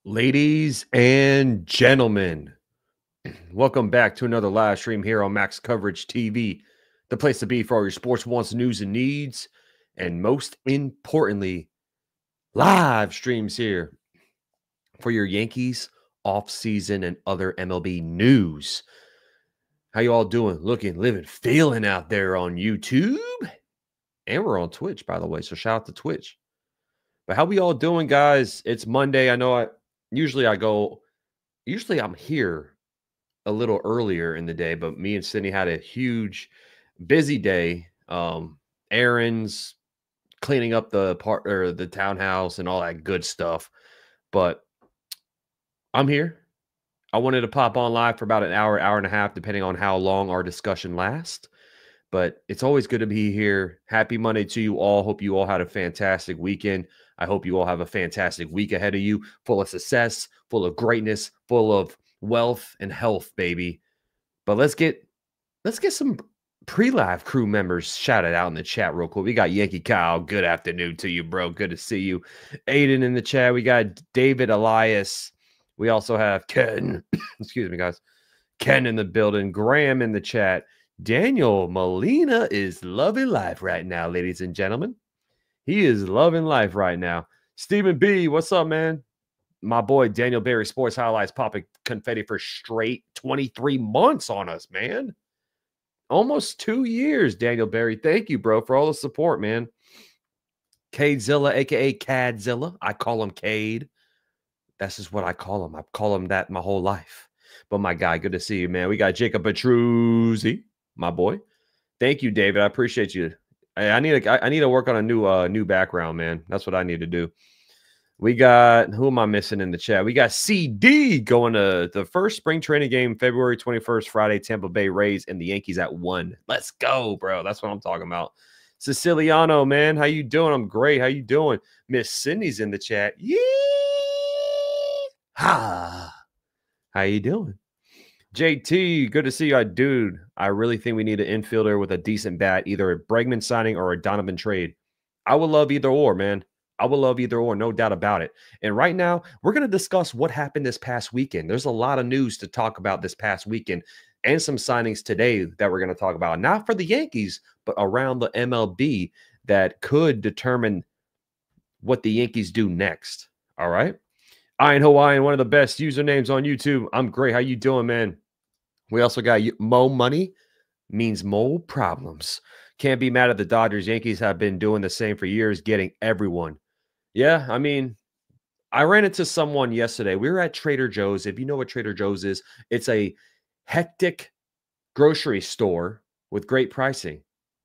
Ladies and gentlemen, welcome back to another live stream here on Max Coverage TV, the place to be for all your sports wants, news, and needs, and most importantly, live streams here for your Yankees offseason and other MLB news. How you all doing? Looking, living, feeling out there on YouTube? And we're on Twitch, by the way, so shout out to Twitch. But how we all doing, guys? It's Monday. I know usually I'm here a little earlier in the day, but me and Sydney had a huge, busy day. Errands, cleaning up the townhouse and all that good stuff. But I'm here. I wanted to pop on live for about an hour, hour and a half, depending on how long our discussion lasts. But it's always good to be here. Happy Monday to you all. Hope you all had a fantastic weekend. I hope you all have a fantastic week ahead of you, full of success, full of greatness, full of wealth and health, baby. But let's get some pre-live crew members shouted out in the chat real quick. We got Yankee Kyle. Good afternoon to you, bro. Good to see you. Aiden in the chat. We got David Elias. We also have Ken. Excuse me, guys. Ken in the building. Graham in the chat. Daniel Molina is loving life right now, ladies and gentlemen. He is loving life right now. Stephen B, what's up, man? My boy Daniel Berry Sports Highlights popping confetti for straight 23 months on us, man. Almost 2 years, Daniel Berry. Thank you, bro, for all the support, man. Cadezilla, a.k.a. Cadzilla. I call him Cade. That's just what I call him. I call him that my whole life. But my guy, good to see you, man. We got Jacob Petruzzi, my boy. Thank you, David. I appreciate you. I need to work on a new background, man. That's what I need to do. We got, who am I missing in the chat? We got CD going to the first spring training game, February 21st, Friday, Tampa Bay Rays and the Yankees at 1. Let's go, bro. That's what I'm talking about. Siciliano, man. How you doing? I'm great. How you doing? Miss Sydney's in the chat. Yee! Ha! How you doing? JT, good to see you, dude. I really think we need an infielder with a decent bat, either a Bregman signing or a Donovan trade. I would love either or, man. I would love either or, no doubt about it. And right now, we're going to discuss what happened this past weekend. There's a lot of news to talk about this past weekend and some signings today that we're going to talk about. Not for the Yankees, but around the MLB that could determine what the Yankees do next. All right? Iron Hawaiian, one of the best usernames on YouTube. I'm great. How you doing, man? We also got Mo Money means Mo problems. Can't be mad at the Dodgers. Yankees have been doing the same for years, getting everyone. Yeah, I mean, I ran into someone yesterday. We were at Trader Joe's. If you know what Trader Joe's is, it's a hectic grocery store with great pricing,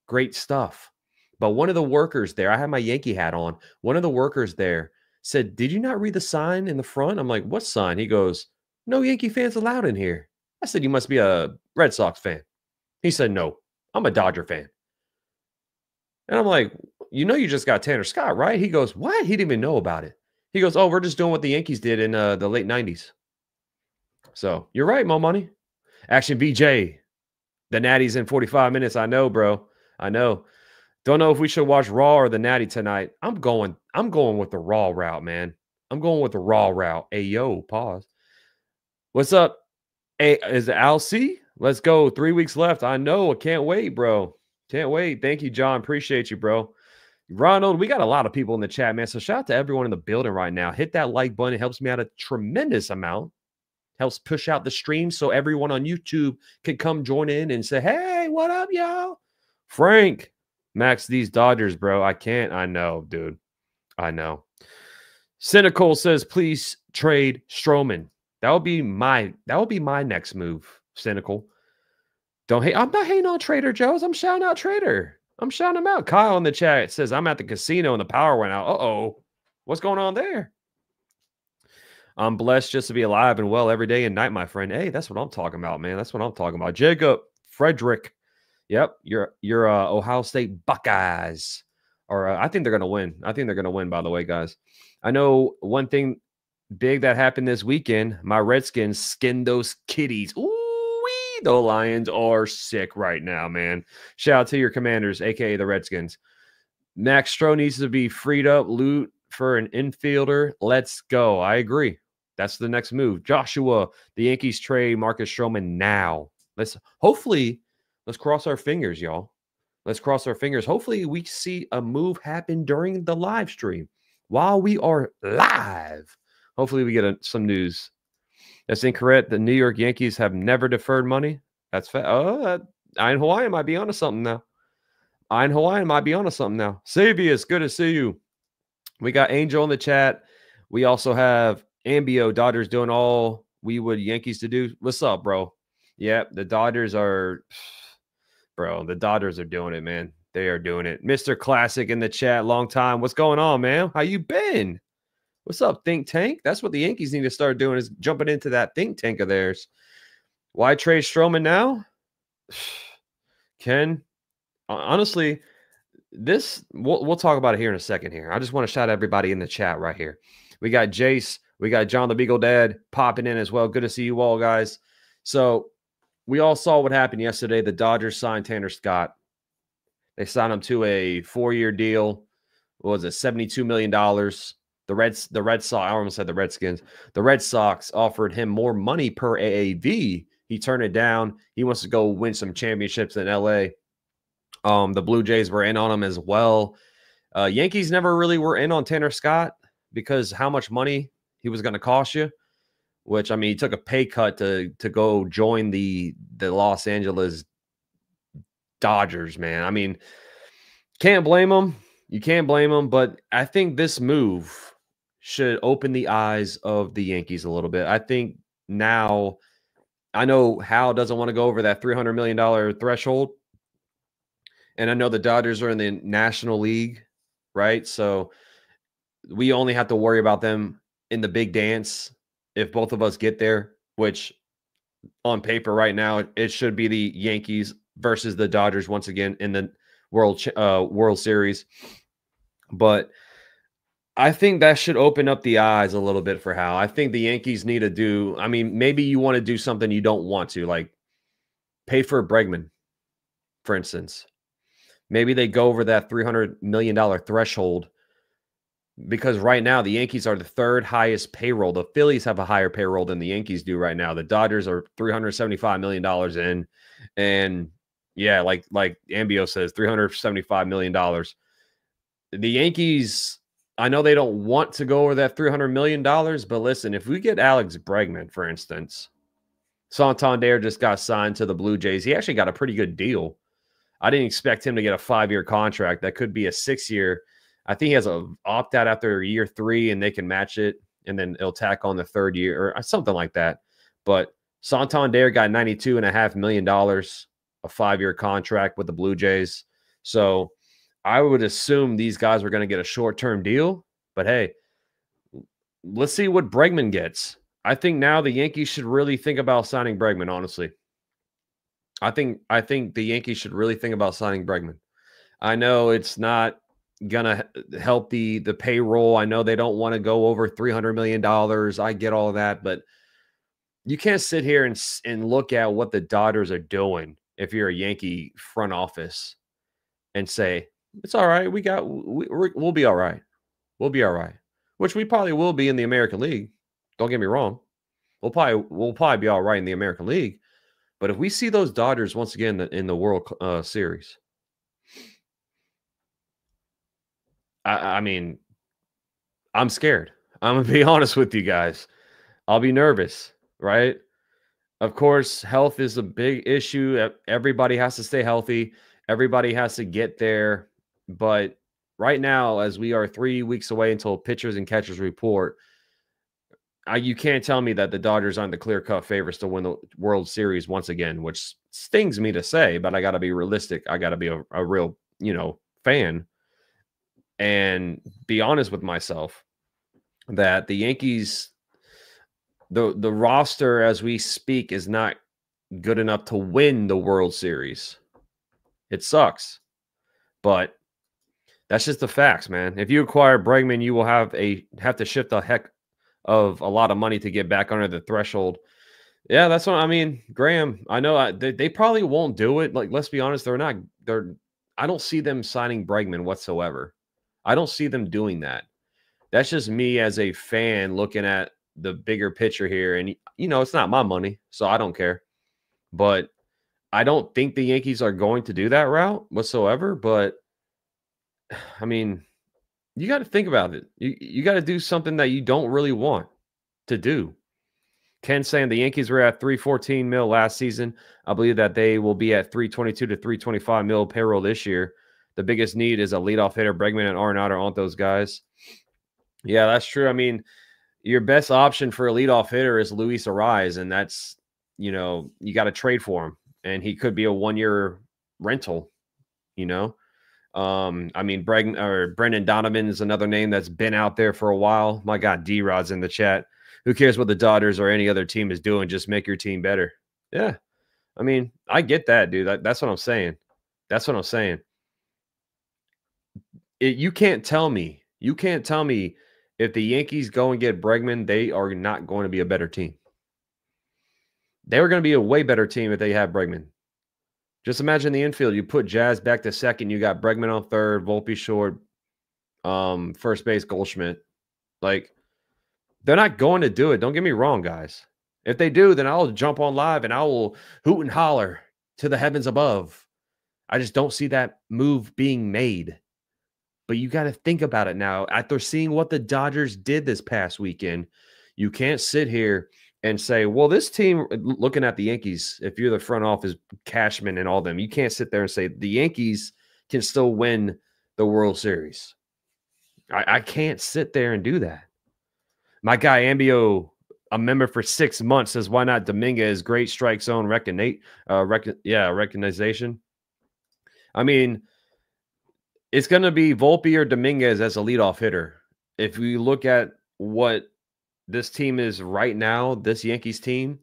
great stuff. But one of the workers there, I had my Yankee hat on. One of the workers there said, "Did you not read the sign in the front?" I'm like, "What sign?" He goes, "No Yankee fans allowed in here." I said, "You must be a Red Sox fan." He said, "No, I'm a Dodger fan." And I'm like, "You know you just got Tanner Scott, right?" He goes, "What?" He didn't even know about it. He goes, "Oh, we're just doing what the Yankees did in the late 90s. So you're right, Mo Money. Action BJ. The Natty's in 45 minutes. I know, bro. I know. Don't know if we should watch Raw or the Natty tonight. I'm going with the Raw route, man. I'm going with the Raw route. Hey, yo, pause. What's up? Hey, is it Al C? Let's go. 3 weeks left. I know. I can't wait, bro. Can't wait. Thank you, John. Appreciate you, bro. Ronald, we got a lot of people in the chat, man. So shout out to everyone in the building right now. Hit that like button. It helps me out a tremendous amount. Helps push out the stream so everyone on YouTube can come join in and say, "Hey, what up, y'all?" Frank, Max, these Dodgers, bro. I can't. I know, dude. I know. Cynical says, "Please trade Stroman." That would be my next move. Cynical. Don't hate. I'm not hating on Trader Joe's. I'm shouting out Trader. I'm shouting him out. Kyle in the chat says, "I'm at the casino and the power went out." Uh-oh. What's going on there? I'm blessed just to be alive and well every day and night, my friend. Hey, that's what I'm talking about, man. That's what I'm talking about. Jacob Frederick. Yep, you're Ohio State Buckeyes. Or I think they're going to win. I think they're going to win, by the way, guys. I know one thing big that happened this weekend. My Redskins skinned those kitties. Ooh-wee, the Lions are sick right now, man. Shout out to your Commanders, a.k.a. the Redskins. Max Stroh needs to be freed up loot for an infielder. Let's go. I agree. That's the next move. Joshua, the Yankees trade Marcus Stroman now. Let's cross our fingers, y'all. Let's cross our fingers. Hopefully, we see a move happen during the live stream while we are live. Hopefully, we get some news. That's incorrect. The New York Yankees have never deferred money. That's Ian Hawaiian might be onto something now. Savius, good to see you. We got Angel in the chat. We also have Ambio, Dodgers doing all we would Yankees to do. What's up, bro? Yeah, the Dodgers are doing it, man. They are doing it. Mr. Classic in the chat, long time. What's going on, man? How you been? What's up, think tank? That's what the Yankees need to start doing, is jumping into that think tank of theirs. Why trade Stroman now? Ken, honestly, we'll talk about it here in a second here. I just want to shout out everybody in the chat right here. We got Jace. We got John the Beagle Dad popping in as well. Good to see you all, guys. So we all saw what happened yesterday. The Dodgers signed Tanner Scott. They signed him to a 4-year deal. What was it, $72 million? The Red Sox, I almost said the Redskins. The Red Sox offered him more money per AAV. He turned it down. He wants to go win some championships in LA. The Blue Jays were in on him as well. Yankees never really were in on Tanner Scott because how much money he was going to cost you, which, I mean, he took a pay cut to go join the Los Angeles Dodgers, man. I mean, can't blame him. You can't blame him, but I think this move should open the eyes of the Yankees a little bit. I think now, I know Hal doesn't want to go over that $300 million threshold. And I know the Dodgers are in the National League, right? So we only have to worry about them in the big dance if both of us get there, which on paper right now, it should be the Yankees versus the Dodgers once again in the World Series. But I think that should open up the eyes a little bit for Hal. I think the Yankees need to do, I mean, maybe you want to do something you don't want to, like pay for Bregman, for instance. Maybe they go over that $300 million threshold, because right now the Yankees are the third highest payroll. The Phillies have a higher payroll than the Yankees do right now. The Dodgers are $375 million in. And yeah, like Ambio says, $375 million. The Yankees, I know they don't want to go over that $300 million, but listen, if we get Alex Bregman, for instance, Santander just got signed to the Blue Jays. He actually got a pretty good deal. I didn't expect him to get a 5-year contract. That could be a 6-year. I think he has a opt-out after year 3, and they can match it, and then it'll tack on the 3rd year or something like that. But Santander got $92.5 million, a 5-year contract with the Blue Jays. So I would assume these guys were going to get a short-term deal. But hey, let's see what Bregman gets. I think now the Yankees should really think about signing Bregman, honestly. I think the Yankees should really think about signing Bregman. I know it's not gonna help the payroll. I know they don't want to go over $300 million. I get all of that, but you can't sit here and look at what the Dodgers are doing if you're a Yankee front office and say it's all right. We'll be all right. We'll be all right. Which we probably will be in the American League. Don't get me wrong. We'll probably be all right in the American League. But if we see those Dodgers once again in the World Series, I mean, I'm scared. I'm going to be honest with you guys. I'll be nervous, right? Of course, health is a big issue. Everybody has to stay healthy. Everybody has to get there. But right now, as we are 3 weeks away until pitchers and catchers report, you can't tell me that the Dodgers aren't the clear-cut favorites to win the World Series once again, which stings me to say, but I got to be realistic. I got to be a real, fan and be honest with myself that the Yankees, the roster as we speak is not good enough to win the World Series. It sucks, but that's just the facts, man. If you acquire Bregman, you will have to shift the heck of a lot of money to get back under the threshold. Yeah, that's what I mean, Graham. I know they probably won't do it. Like, let's be honest, I don't see them signing Bregman whatsoever. I don't see them doing that. That's just me as a fan looking at the bigger picture here, and it's not my money, so I don't care. But I don't think the Yankees are going to do that route whatsoever. But I mean, you got to think about it. You got to do something that you don't really want to do. Ken saying the Yankees were at 314 mil last season. I believe that they will be at 322 to 325 mil payroll this year. The biggest need is a leadoff hitter. Bregman and Arenado aren't those guys. Yeah, that's true. I mean, your best option for a leadoff hitter is Luis Ariz, and that's, you got to trade for him, and he could be a 1-year rental, you know. I mean, Brendan Donovan is another name that's been out there for a while. My God, D-Rod's in the chat. Who cares what the Dodgers or any other team is doing? Just make your team better. Yeah. I mean, I get that, dude. That's what I'm saying. That's what I'm saying. You can't tell me if the Yankees go and get Bregman, they are not going to be a better team. They were going to be a way better team if they had Bregman. Just imagine the infield. You put Jazz back to second. You got Bregman on third, Volpe short, first base, Goldschmidt. Like, they're not going to do it. Don't get me wrong, guys. If they do, then I'll jump on live and I will hoot and holler to the heavens above. I just don't see that move being made. But you got to think about it now. After seeing what the Dodgers did this past weekend, you can't sit here and say, well, this team, looking at the Yankees, if you're the front office, Cashman and all them, you can't sit there and say the Yankees can still win the World Series. I can't sit there and do that. My guy, Ambio, a member for 6 months, says, why not Dominguez? Great strike zone recognition. I mean, it's going to be Volpe or Dominguez as a leadoff hitter. If we look at what this team is right now, this Yankees team,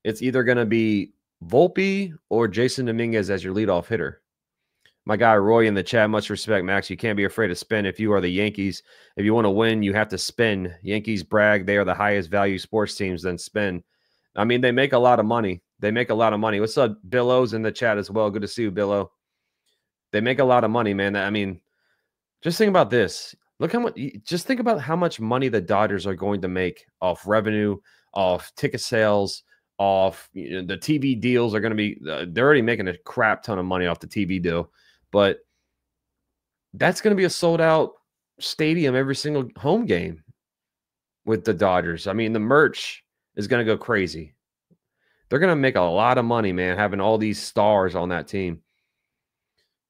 it's either going to be Volpe or Jason Dominguez as your leadoff hitter. My guy Roy in the chat, much respect, Max. You can't be afraid to spin if you are the Yankees. If you want to win, you have to spin. Yankees brag they are the highest value sports teams, then spin. I mean, they make a lot of money. What's up, Billows in the chat as well? Good to see you, Billow. They make a lot of money, man. I mean, just think about this. Just think about how much money the Dodgers are going to make off revenue, off ticket sales, off the TV deals are going to be. They're already making a crap ton of money off the TV deal, but that's going to be a sold out stadium every single home game with the Dodgers. I mean, the merch is going to go crazy. They're going to make a lot of money, man, having all these stars on that team.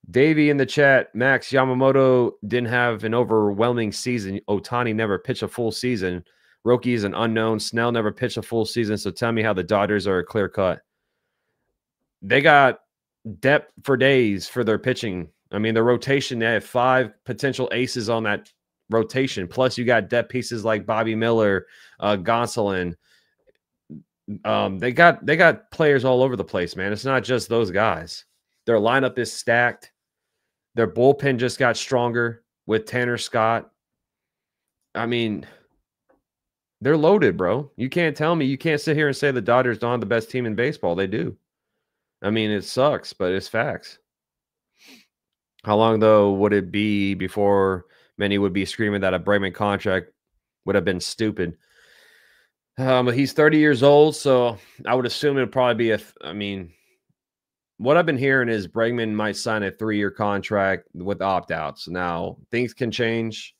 Davey in the chat, Max, Yamamoto didn't have an overwhelming season. Ohtani never pitched a full season. Roki is an unknown. Snell never pitched a full season. So tell me how the Dodgers are a clear cut. They got depth for days for their pitching. I mean, the rotation, they have 5 potential aces on that rotation. Plus, you got depth pieces like Bobby Miller, Gonsolin. They got players all over the place, man. It's not just those guys. Their lineup is stacked. Their bullpen just got stronger with Tanner Scott. I mean, they're loaded, bro. You can't tell me. You can't sit here and say the Dodgers don't have the best team in baseball. They do. I mean, it sucks, but it's facts. How long, though, would it be before many would be screaming that a Bregman contract would have been stupid? He's 30 years old, so I would assume it would probably be what I've been hearing is Bregman might sign a 3-year contract with opt-outs. Now, things can change,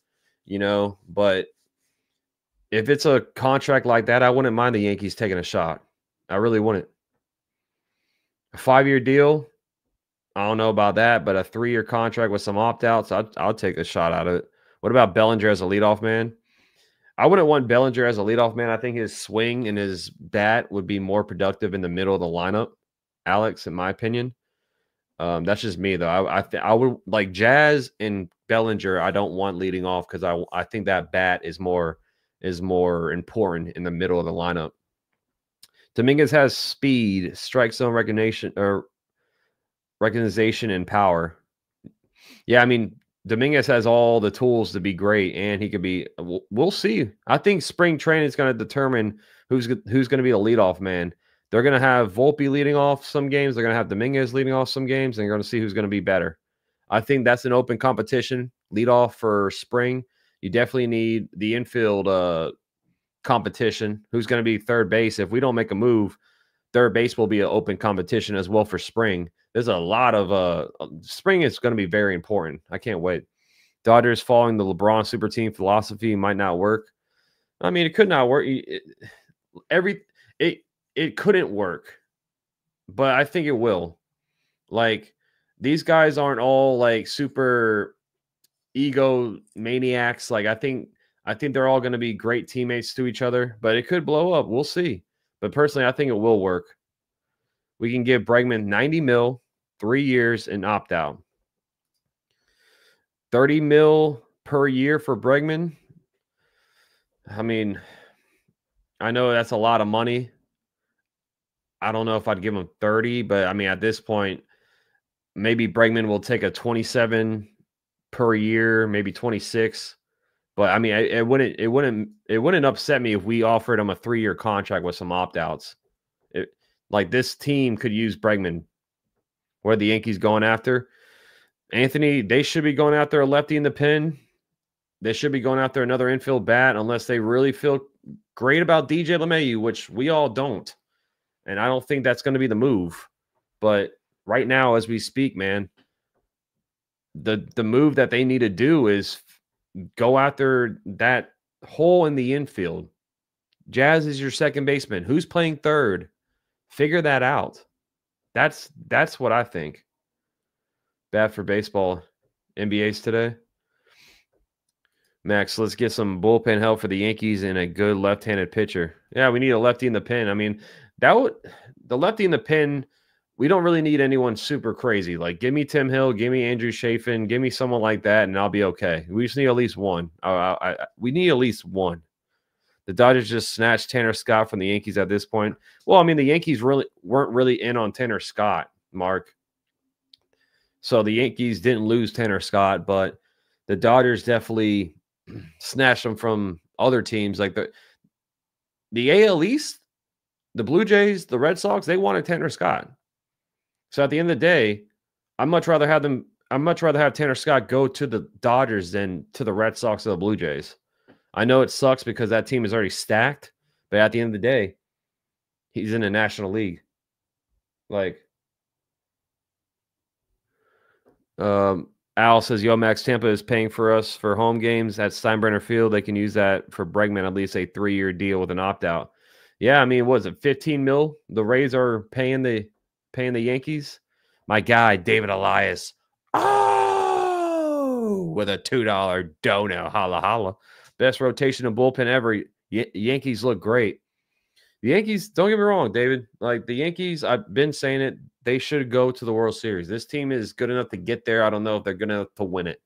but if it's a contract like that, I wouldn't mind the Yankees taking a shot. I really wouldn't. A 5-year deal, I don't know about that, but a 3-year contract with some opt-outs, I'll take a shot out of it. What about Bellinger as a leadoff man? I wouldn't want Bellinger as a leadoff man. I think his swing and his bat would be more productive in the middle of the lineup, Alex, in my opinion. That's just me, though. I would like Jazz and Bellinger. I don't want leading off because I think that bat is more important in the middle of the lineup. Dominguez has speed, strike zone recognition, and power. Yeah, I mean, Dominguez has all the tools to be great, and he could be. We'll see. I think spring training is going to determine who's going to be the leadoff man. They're going to have Volpe leading off some games. They're going to have Dominguez leading off some games, and you're going to see who's going to be better. I think that's an open competition. Lead off for spring. You definitely need the infield competition. Who's going to be third base? If we don't make a move, third base will be an open competition as well for spring. There's a lot of spring is going to be very important. I can't wait. Dodgers following the LeBron super team philosophy might not work. I mean, it could not work. It couldn't work, but I think it will. Like, these guys aren't all like super ego maniacs. Like, I think they're all going to be great teammates to each other, but it could blow up. We'll see. But personally, I think it will work. We can give Bregman 90 mil, 3 years, and opt out. 30 mil per year for Bregman. I mean, I know that's a lot of money. I don't know if I'd give him 30, but I mean, at this point, maybe Bregman will take a 27 per year, maybe 26. But I mean, it wouldn't upset me if we offered him a 3-year contract with some opt-outs. Like, this team could use Bregman. Where the Yankees going after? Anthony, they should be going after a lefty in the pen. They should be going after another infield bat unless they really feel great about DJ LeMahieu, which we all don't. And I don't think that's going to be the move. But right now, as we speak, man, the move that they need to do is go after that hole in the infield. Jazz is your second baseman. Who's playing third? Figure that out. That's what I think. Bad for baseball. NBA's today. Max, let's get some bullpen help for the Yankees and a good left-handed pitcher. Yeah, we need a lefty in the pen. I mean, the lefty in the pen, we don't really need anyone super crazy. Like, give me Tim Hill, give me Andrew Chafin, give me someone like that, and I'll be okay. We just need at least one. We need at least one. The Dodgers just snatched Tanner Scott from the Yankees at this point. Well, I mean, the Yankees weren't really in on Tanner Scott, Mark. So the Yankees didn't lose Tanner Scott, but the Dodgers definitely snatched him from other teams. Like the AL East, the Blue Jays, the Red Sox, they wanted Tanner Scott. So at the end of the day, I'd much rather have Tanner Scott go to the Dodgers than to the Red Sox or the Blue Jays. I know it sucks because that team is already stacked, but at the end of the day, he's in the National League. Like, Al says, yo, Max, Tampa is paying for us for home games at Steinbrenner Field. They can use that for Bregman, at least a 3-year deal with an opt-out. Yeah, I mean, what is it, 15 mil? The Rays are paying the Yankees. My guy, David Elias. Oh, with a $2 dono. Holla, holla. Best rotation and bullpen ever. Yankees look great. The Yankees, don't get me wrong, David. Like, the Yankees, I've been saying it, they should go to the World Series. This team is good enough to get there. I don't know if they're good enough to win it.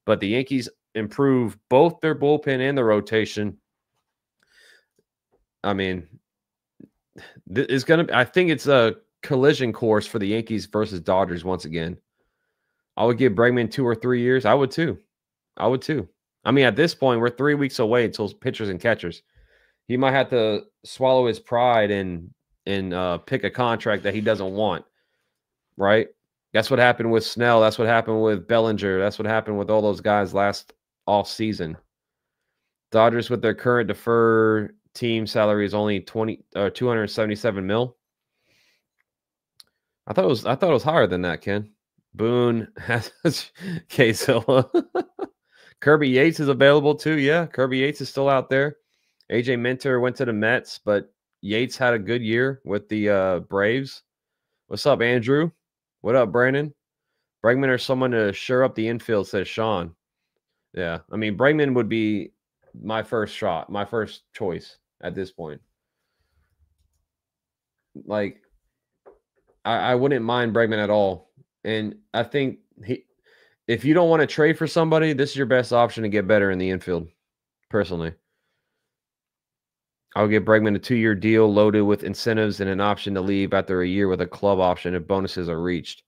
But the Yankees improve both their bullpen and the rotation. I mean, I think it's a collision course for the Yankees versus Dodgers once again. I would give Bregman 2 or 3 years. I would too. I mean, at this point, we're 3 weeks away until pitchers and catchers. He might have to swallow his pride and pick a contract that he doesn't want, right? That's what happened with Snell. That's what happened with Bellinger. That's what happened with all those guys last off season. Dodgers with their current deferred team salary is only 277 mil. I thought it was higher than that, Ken. Boone has Casilla. Kirby Yates is available too. Yeah, Kirby Yates is still out there. AJ Minter went to the Mets, but Yates had a good year with the Braves. What's up, Andrew? What up, Brandon? Bregman or someone to shore up the infield, says Sean. Yeah, I mean, Bregman would be my first choice at this point. Like, I wouldn't mind Bregman at all. And I think if you don't want to trade for somebody, this is your best option to get better in the infield, personally. I'll give Bregman a 2-year deal loaded with incentives and an option to leave after a year with a club option if bonuses are reached.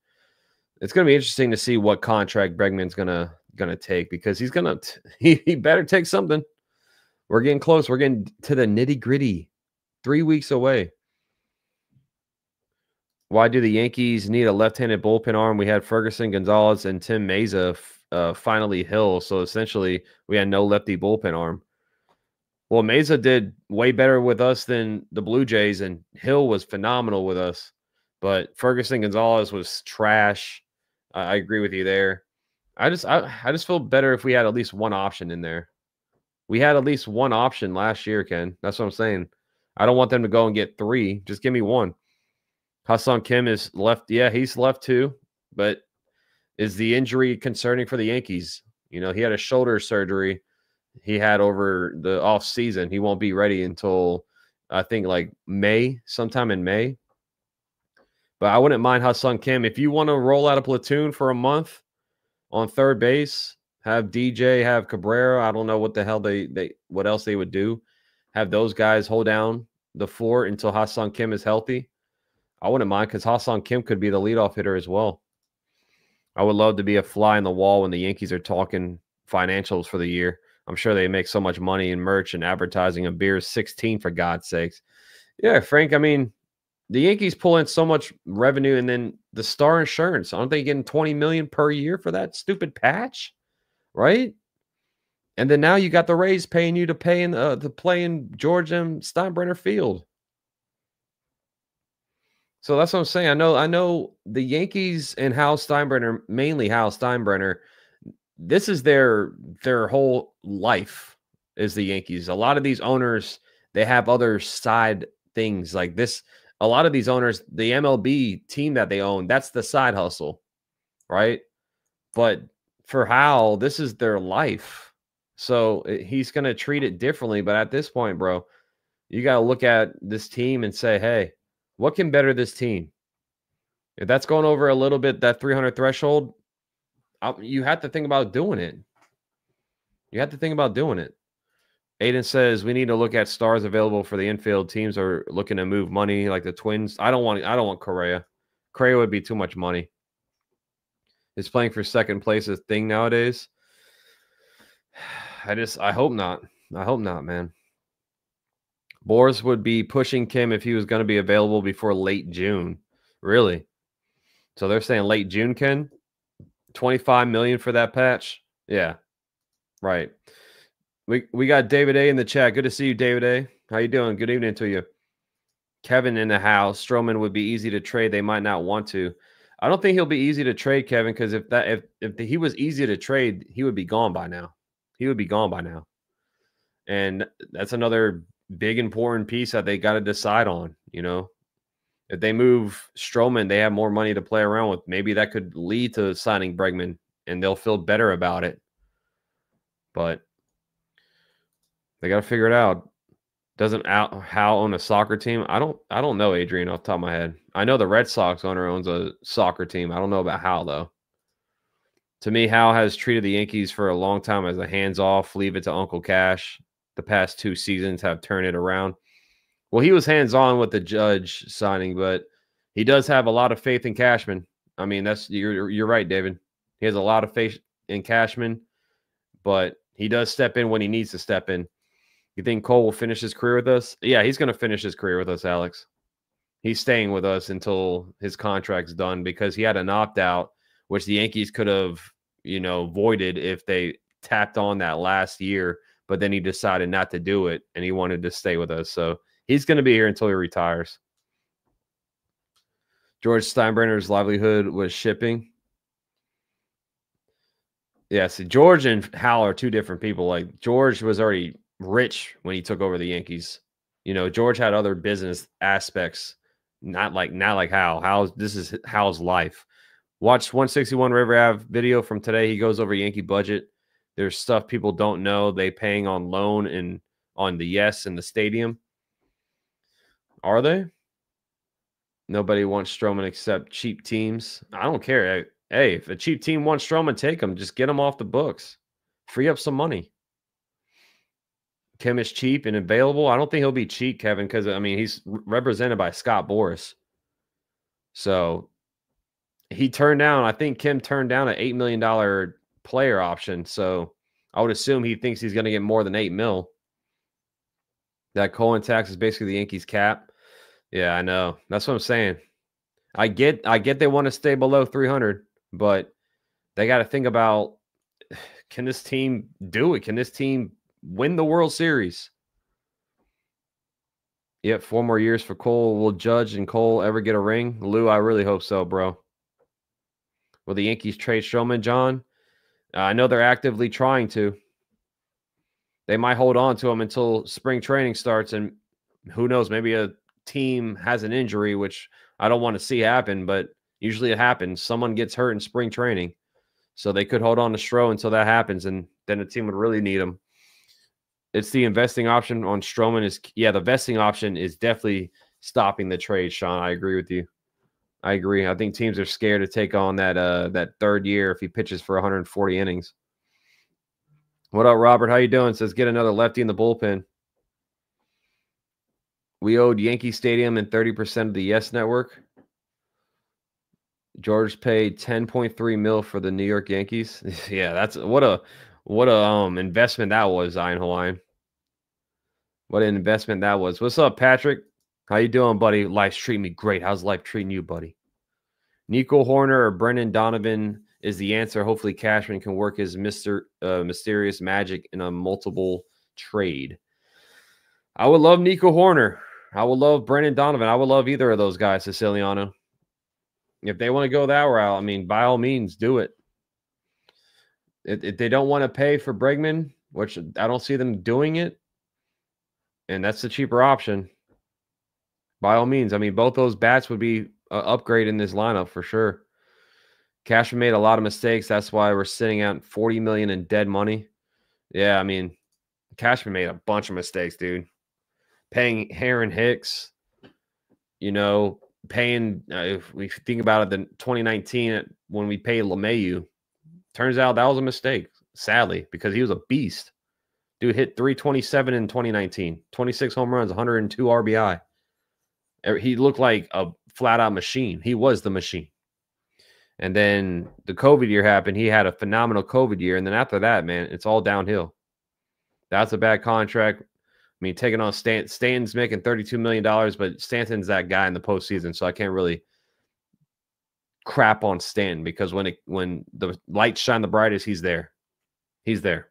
It's going to be interesting to see what contract Bregman's gonna take, because he's gonna he better take something. We're getting close. We're getting to the nitty-gritty. 3 weeks away. Why do the Yankees need a left-handed bullpen arm? We had Ferguson, Gonzalez, and Tim Meza finally Hill. So essentially, we had no lefty bullpen arm. Well, Mesa did way better with us than the Blue Jays, and Hill was phenomenal with us. But Ferguson Gonzalez was trash. I agree with you there. I just feel better if we had at least one option in there. We had at least one option last year, Ken. That's what I'm saying. I don't want them to go and get three. Just give me one. Hassan Kim is left. Yeah, he's left too. But is the injury concerning for the Yankees? You know, he had a shoulder surgery he had over the off season. He won't be ready until I think like May, sometime in May. But I wouldn't mind Hassan Kim. If you want to roll out a platoon for a month on third base, have DJ, have Cabrera. I don't know what the hell they what else they would do. Have those guys hold down the fort until Hassan Kim is healthy. I wouldn't mind because Hassan Kim could be the leadoff hitter as well. I would love to be a fly in the wall when the Yankees are talking financials for the year. I'm sure they make so much money in merch and advertising and beers 16 for God's sakes. Yeah, Frank, I mean, the Yankees pull in so much revenue, and then the Star Insurance, aren't they getting $20 million per year for that stupid patch? Right? And then now you got the Rays paying you to play in George M. Steinbrenner Field. So that's what I'm saying. I know the Yankees and Hal Steinbrenner, mainly Hal Steinbrenner, this is their whole life is the Yankees. A lot of these owners, they have other side things like this. A lot of these owners, the MLB team that they own, that's the side hustle, right? But for Hal, this is their life. So he's going to treat it differently. But at this point, bro, you got to look at this team and say, hey, what can better this team? If that's going over a little bit, that 300 threshold, you have to think about doing it. You have to think about doing it. Aiden says we need to look at stars available for the infield. Teams are looking to move money like the Twins. I don't want Correa. Correa would be too much money. Is playing for second place a thing nowadays? I hope not. I hope not, man. Boris would be pushing Kim if he was going to be available before late June. Really? So they're saying late June, Ken? $25 million for that patch? Yeah. Right. We got David A in the chat. Good to see you, David A. How you doing? Good evening to you. Kevin in the house. Stroman would be easy to trade. They might not want to. I don't think he'll be easy to trade, Kevin, because if he was easy to trade, he would be gone by now. He would be gone by now. And that's another big important piece that they got to decide on, you know. If they move Stroman, they have more money to play around with. Maybe that could lead to signing Bregman, and they'll feel better about it. But they got to figure it out. Doesn't Hal own a soccer team? I don't know, Adrian, off the top of my head. I know the Red Sox owner owns a soccer team. I don't know about Hal, though. To me, Hal has treated the Yankees for a long time as a hands-off, leave it to Uncle Cash. The past 2 seasons have turned it around. Well, he was hands-on with the Judge signing, but he does have a lot of faith in Cashman. I mean, you're right, David. He has a lot of faith in Cashman, but he does step in when he needs to step in. You think Cole will finish his career with us? Yeah, he's going to finish his career with us, Alex. He's staying with us until his contract's done because he had an opt-out, which the Yankees could have, voided if they tapped on that last year, but then he decided not to do it, and he wanted to stay with us. So he's going to be here until he retires. George Steinbrenner's livelihood was shipping. Yeah, see, George and Hal are two different people. Like, George was already rich when he took over the Yankees. George had other business aspects, not like Hal. This is Hal's life. Watch 161 River Ave video from today. He goes over Yankee budget. There's stuff people don't know. They paying on loan and on the yes in the stadium. Are they? Nobody wants Stroman except cheap teams. I don't care. Hey, if a cheap team wants Stroman, take him. Just get him off the books. Free up some money. Kim is cheap and available. I don't think he'll be cheap, Kevin, because, he's represented by Scott Boras. So he turned down, I think Kim turned down an $8 million player option. So I would assume he thinks he's going to get more than $8 million. That Cohen tax is basically the Yankees cap. Yeah, I know. That's what I'm saying. I get they want to stay below 300, but they got to think about, can this team do it? Can this team win the World Series? Yep, 4 more years for Cole. Will Judge and Cole ever get a ring? Lou, I really hope so, bro. Will the Yankees trade Stroman, John? I know they're actively trying to. They might hold on to him until spring training starts, and who knows, maybe a team has an injury, which I don't want to see happen, but usually it happens. Someone gets hurt in spring training, so they could hold on to Stroh until that happens, and then the team would really need him. It's the investing option on Stroman is, yeah, the vesting option is definitely stopping the trade, Sean. I agree with you. I agree. I think teams are scared to take on that third year if he pitches for 140 innings. What up, Robert? How you doing? Says get another lefty in the bullpen. We owed Yankee Stadium and 30% of the Yes Network. George paid 10.3 mil for the New York Yankees. Yeah, that's what a investment that was, Ian Hawaiian. What an investment that was. What's up, Patrick? How you doing, buddy? Life's treating me great. How's life treating you, buddy? Nico Horner or Brendan Donovan is the answer. Hopefully Cashman can work his mysterious magic in a multiple trade. I would love Nico Horner. I would love Brendan Donovan. I would love either of those guys, Siciliano. If they want to go that route, I mean, by all means, do it. If they don't want to pay for Bregman, which I don't see them doing it, and that's the cheaper option, by all means. I mean, both those bats would be an upgrade in this lineup for sure. Cashman made a lot of mistakes. That's why we're sitting at $40 million in dead money. Yeah, I mean, Cashman made a bunch of mistakes, dude. Paying Aaron Hicks, paying, if we think about it, the 2019 when we paid LeMahieu, turns out that was a mistake, sadly, because he was a beast. Dude hit 327 in 2019, 26 home runs, 102 RBI. He looked like a flat-out machine. He was the machine. And then the COVID year happened. He had a phenomenal COVID year. And then after that, man, it's all downhill. That's a bad contract. I mean, taking on Stanton's making $32 million, but Stanton's that guy in the postseason, so I can't really crap on Stanton because when the lights shine the brightest, he's there. He's there.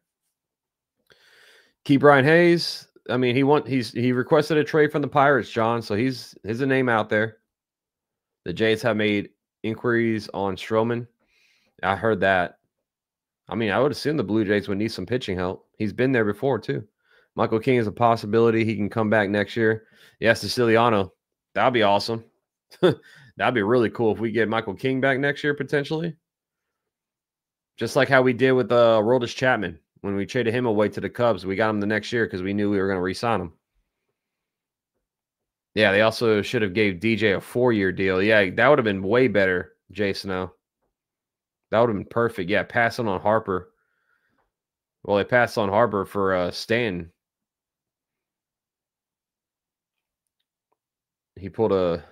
Key Brian Hayes. I mean, he requested a trade from the Pirates, John, so he's a name out there. The Jays have made inquiries on Stroman. I heard that. I mean, I would assume the Blue Jays would need some pitching help. He's been there before, too. Michael King is a possibility. He can come back next year. Yes, Siciliano. That would be awesome. That'd be really cool if we get Michael King back next year, potentially. Just like how we did with Aroldis Chapman. When we traded him away to the Cubs, we got him the next year because we knew we were going to re-sign him. Yeah, they also should have gave DJ a 4-year deal. Yeah, that would have been way better, Jason. That would have been perfect. Yeah, passing on Harper. Well, they passed on Harper for Stanton. He pulled a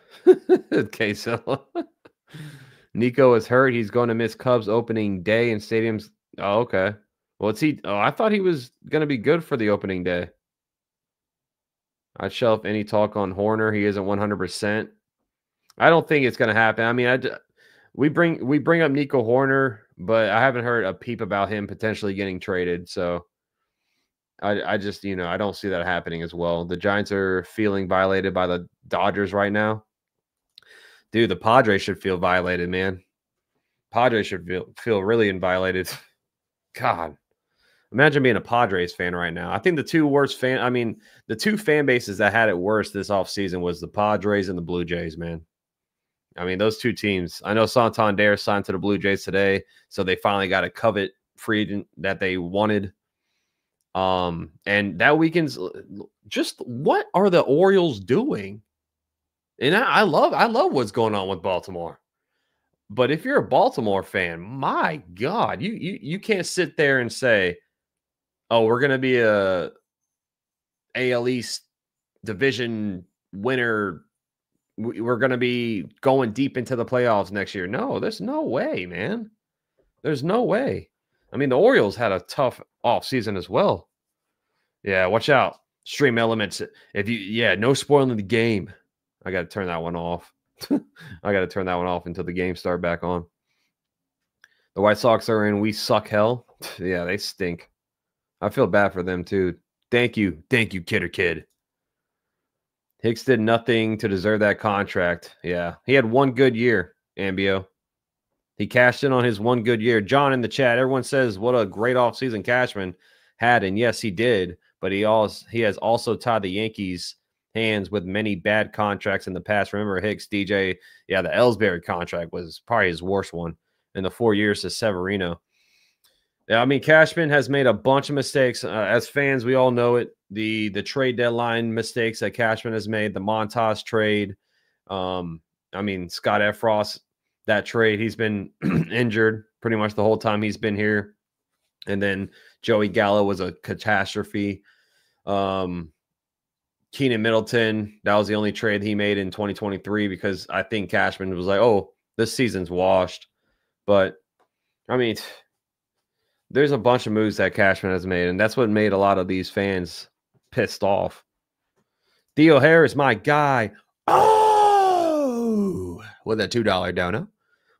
queso. Nico is hurt. He's going to miss Cubs opening day and stadiums. Oh, okay. Well, I thought he was going to be good for the opening day. I'd shelf any talk on Horner. He isn't 100%. I don't think it's going to happen. I mean, we bring up Nico Horner, but I haven't heard a peep about him potentially getting traded. So I just, I don't see that happening as well. The Giants are feeling violated by the Dodgers right now. Dude, the Padres should feel violated, man. Padres should feel really violated. God. Imagine being a Padres fan right now. I think the two fan bases that had it worse this offseason was the Padres and the Blue Jays, man. I mean, those two teams. I know Santander signed to the Blue Jays today, so they finally got a covet free agent that they wanted. And that weekend's just what are the Orioles doing? And I love what's going on with Baltimore. But if you're a Baltimore fan, my God, you can't sit there and say, oh, we're going to be a AL East division winner. We're going to be going deep into the playoffs next year. No, there's no way, man. There's no way. I mean, the Orioles had a tough offseason as well. Yeah, watch out. Stream elements. No spoiling the game. I got to turn that one off. I got to turn that one off until the game start back on. The White Sox are in we suck hell. Yeah, they stink. I feel bad for them, too. Thank you, Kidder Kid. Hicks did nothing to deserve that contract. Yeah. He had one good year, Ambio. He cashed in on his one good year. John in the chat, everyone says what a great offseason Cashman had, and yes, he did. But he has also tied the Yankees' hands with many bad contracts in the past. Remember Hicks, DJ, yeah, the Ellsbury contract was probably his worst one in the 4 years to Severino. Yeah, I mean Cashman has made a bunch of mistakes. As fans, we all know it. The trade deadline mistakes that Cashman has made, the Montas trade. I mean Scott Efros, that trade, he's been injured pretty much the whole time he's been here. And then Joey Gallo was a catastrophe. Keenan Middleton, that was the only trade he made in 2023 because I think Cashman was like, oh, this season's washed. But, I mean, there's a bunch of moves that Cashman has made, and that's what made a lot of these fans pissed off. Theo Harris, my guy. Oh, with a $2 dono.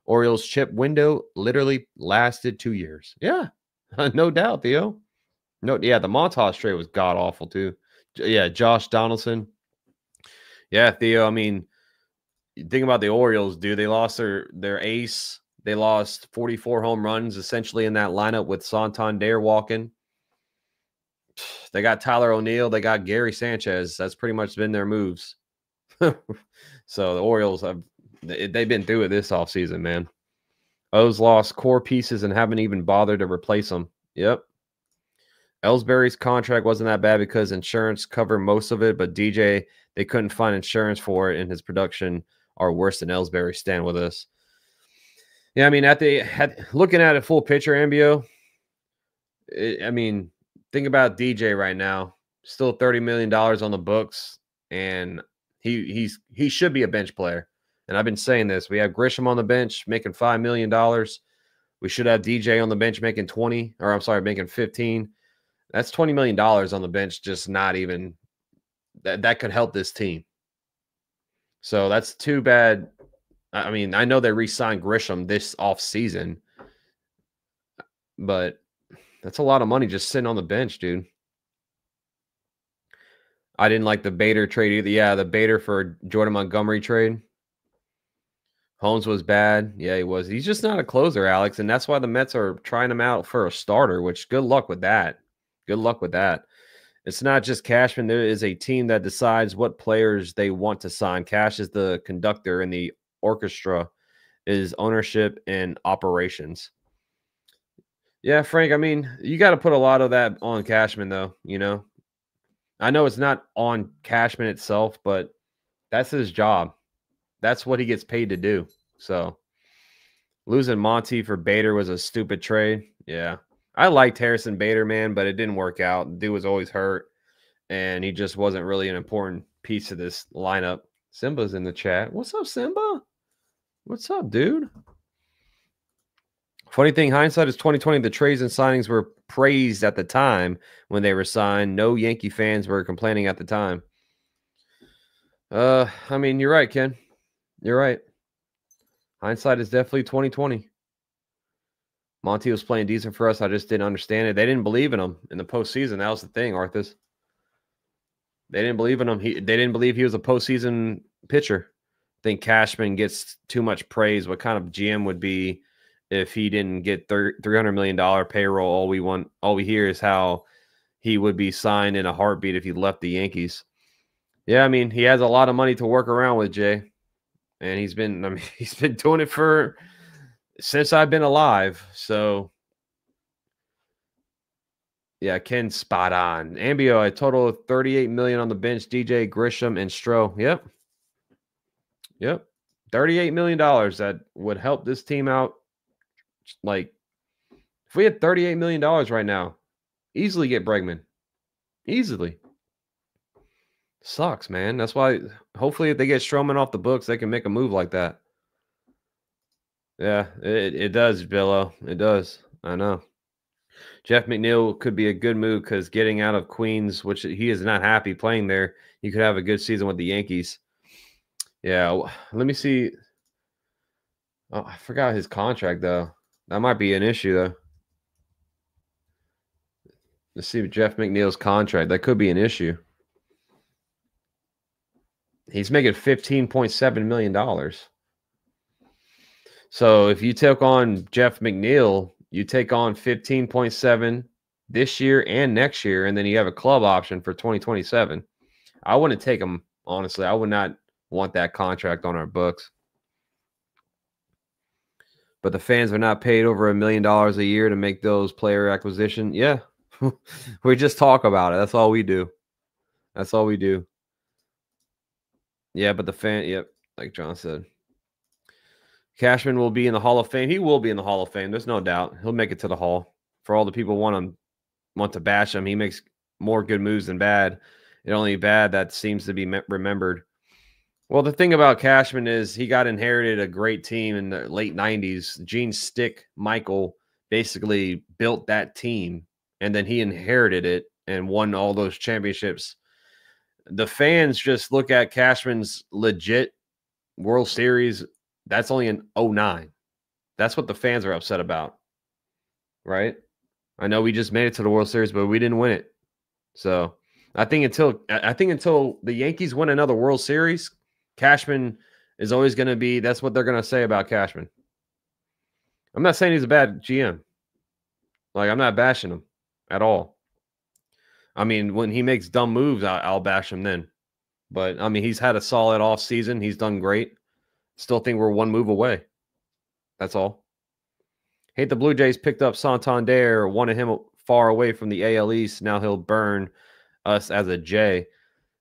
Orioles chip window literally lasted 2 years. Yeah, no doubt, Theo. No, yeah, the Montas trade was god awful too. Yeah, Josh Donaldson. Yeah, Theo. I mean, think about the Orioles, dude. They lost their ace. They lost 44 home runs essentially in that lineup with Santander walking. They got Tyler O'Neill. They got Gary Sanchez. That's pretty much been their moves. So the Orioles they've been through it this offseason, man. O's lost core pieces and haven't even bothered to replace them. Yep. Ellsbury's contract wasn't that bad because insurance covered most of it, but DJ, they couldn't find insurance for it, and his production are worse than Ellsbury. Stand with us. Yeah, I mean, looking at it full picture, Ambio, I mean, think about DJ right now. Still $30 million on the books, and he should be a bench player. And I've been saying this. We have Grisham on the bench making $5 million. We should have DJ on the bench making 20, or I'm sorry, making 15. That's $20 million on the bench, just not even that could help this team. So that's too bad. I mean, I know they re-signed Grisham this offseason, but that's a lot of money just sitting on the bench, dude. I didn't like the Bader trade either. Yeah, the Bader for Jordan Montgomery trade. Holmes was bad. Yeah, he was. He's just not a closer, Alex, and that's why the Mets are trying him out for a starter, which good luck with that. Good luck with that. It's not just Cashman. There is a team that decides what players they want to sign. Cash is the conductor, and the orchestra is ownership and operations. Yeah, Frank, I mean, you got to put a lot of that on Cashman, though, you know. I know it's not on Cashman itself, but that's his job. That's what he gets paid to do. So losing Monty for Bader was a stupid trade. Yeah. I liked Harrison Bader, man, but it didn't work out. The dude was always hurt, and he just wasn't really an important piece of this lineup. Simba's in the chat. What's up, Simba? What's up, dude? Funny thing, hindsight is 2020. The trades and signings were praised at the time when they were signed. No Yankee fans were complaining at the time. I mean, you're right, Ken. You're right. Hindsight is definitely 2020. Monty was playing decent for us. I just didn't understand it. They didn't believe in him in the postseason. That was the thing, Arthas. They didn't believe in him. They didn't believe he was a postseason pitcher. I think Cashman gets too much praise. What kind of GM would be if he didn't get $300 million payroll? All we hear is how he would be signed in a heartbeat if he left the Yankees. Yeah, I mean, he has a lot of money to work around with, Jay. And he's been doing it since I've been alive. So yeah, Ken's spot on. Ambio, a total of $38 million on the bench. DJ, Grisham, and Stroh. Yep. $38 million that would help this team out. Like, if we had $38 million right now, easily get Bregman. Easily. Sucks, man. That's why hopefully if they get Stroman off the books, they can make a move like that. Yeah, it does, Billo. It does. I know. Jeff McNeil could be a good move because getting out of Queens, which he is not happy playing there, you could have a good season with the Yankees. Yeah, let me see. Oh, I forgot his contract, though. That might be an issue, though. Let's see Jeff McNeil's contract. That could be an issue. He's making $15.7 million. So if you took on Jeff McNeil, you take on 15.7 this year and next year, and then you have a club option for 2027. I wouldn't take him, honestly. I would not want that contract on our books. But the fans are not paid over $1 million a year to make those player acquisition. Yeah. We just talk about it. That's all we do. That's all we do. Yeah, but the fan, yep, like John said. Cashman will be in the Hall of Fame. He will be in the Hall of Fame. There's no doubt. He'll make it to the Hall. For all the people want to bash him, he makes more good moves than bad. It only bad that seems to be remembered. Well, the thing about Cashman is he got inherited a great team in the late 90s. Gene Stick Michael basically built that team, and then he inherited it and won all those championships. The fans just look at Cashman's legit World Series. That's only in 09. That's what the fans are upset about, right? I know we just made it to the World Series, but we didn't win it. So I think until the Yankees win another World Series, Cashman is always going to be. That's what they're going to say about Cashman. I'm not saying he's a bad GM. Like, I'm not bashing him at all. I mean, when he makes dumb moves, I'll bash him then. But I mean, he's had a solid off season. He's done great. Still think we're one move away. That's all. Hate the Blue Jays picked up Santander, wanted him far away from the AL East. Now he'll burn us as a J.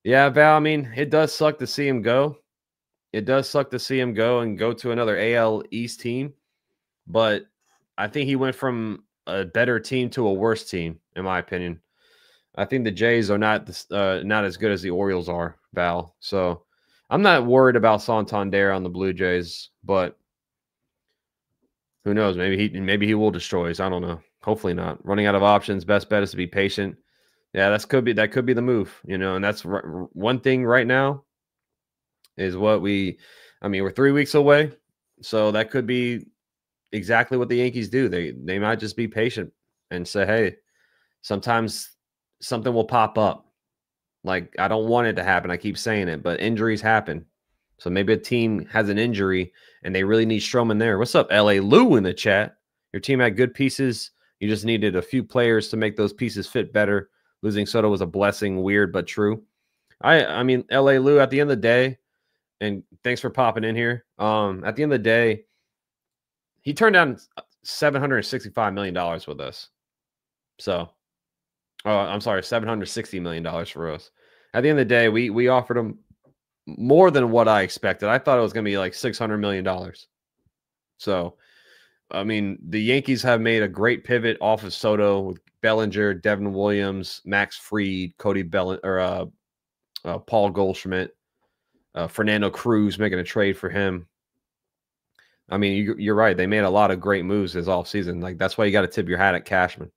Yeah, Val, I mean, it does suck to see him go. It does suck to see him go and go to another AL East team. But I think he went from a better team to a worse team, in my opinion. I think the Jays are not as good as the Orioles are, Val. So I'm not worried about Santander on the Blue Jays, but who knows? Maybe he will destroy us. I don't know. Hopefully not. Running out of options. Best bet is to be patient. Yeah, that could be the move, and that's one thing right now is we're 3 weeks away. So that could be exactly what the Yankees do. They might just be patient and say, hey, sometimes something will pop up. Like, I don't want it to happen. I keep saying it, but injuries happen. So maybe a team has an injury and they really need Stroman there. What's up, LA Lou in the chat? Your team had good pieces. You just needed a few players to make those pieces fit better. Losing Soto was a blessing, weird but true. I mean, LA Lou, at the end of the day, and thanks for popping in here. At the end of the day, he turned down $765 million with us. So, I'm sorry, $760 million for us. At the end of the day, we offered him more than what I expected. I thought it was going to be like $600 million. So, I mean, the Yankees have made a great pivot off of Soto with Bellinger, Devin Williams, Max Fried, Paul Goldschmidt, Fernando Cruz, making a trade for him. I mean, you're right. They made a lot of great moves this offseason. Like, that's why you got to tip your hat at Cashman.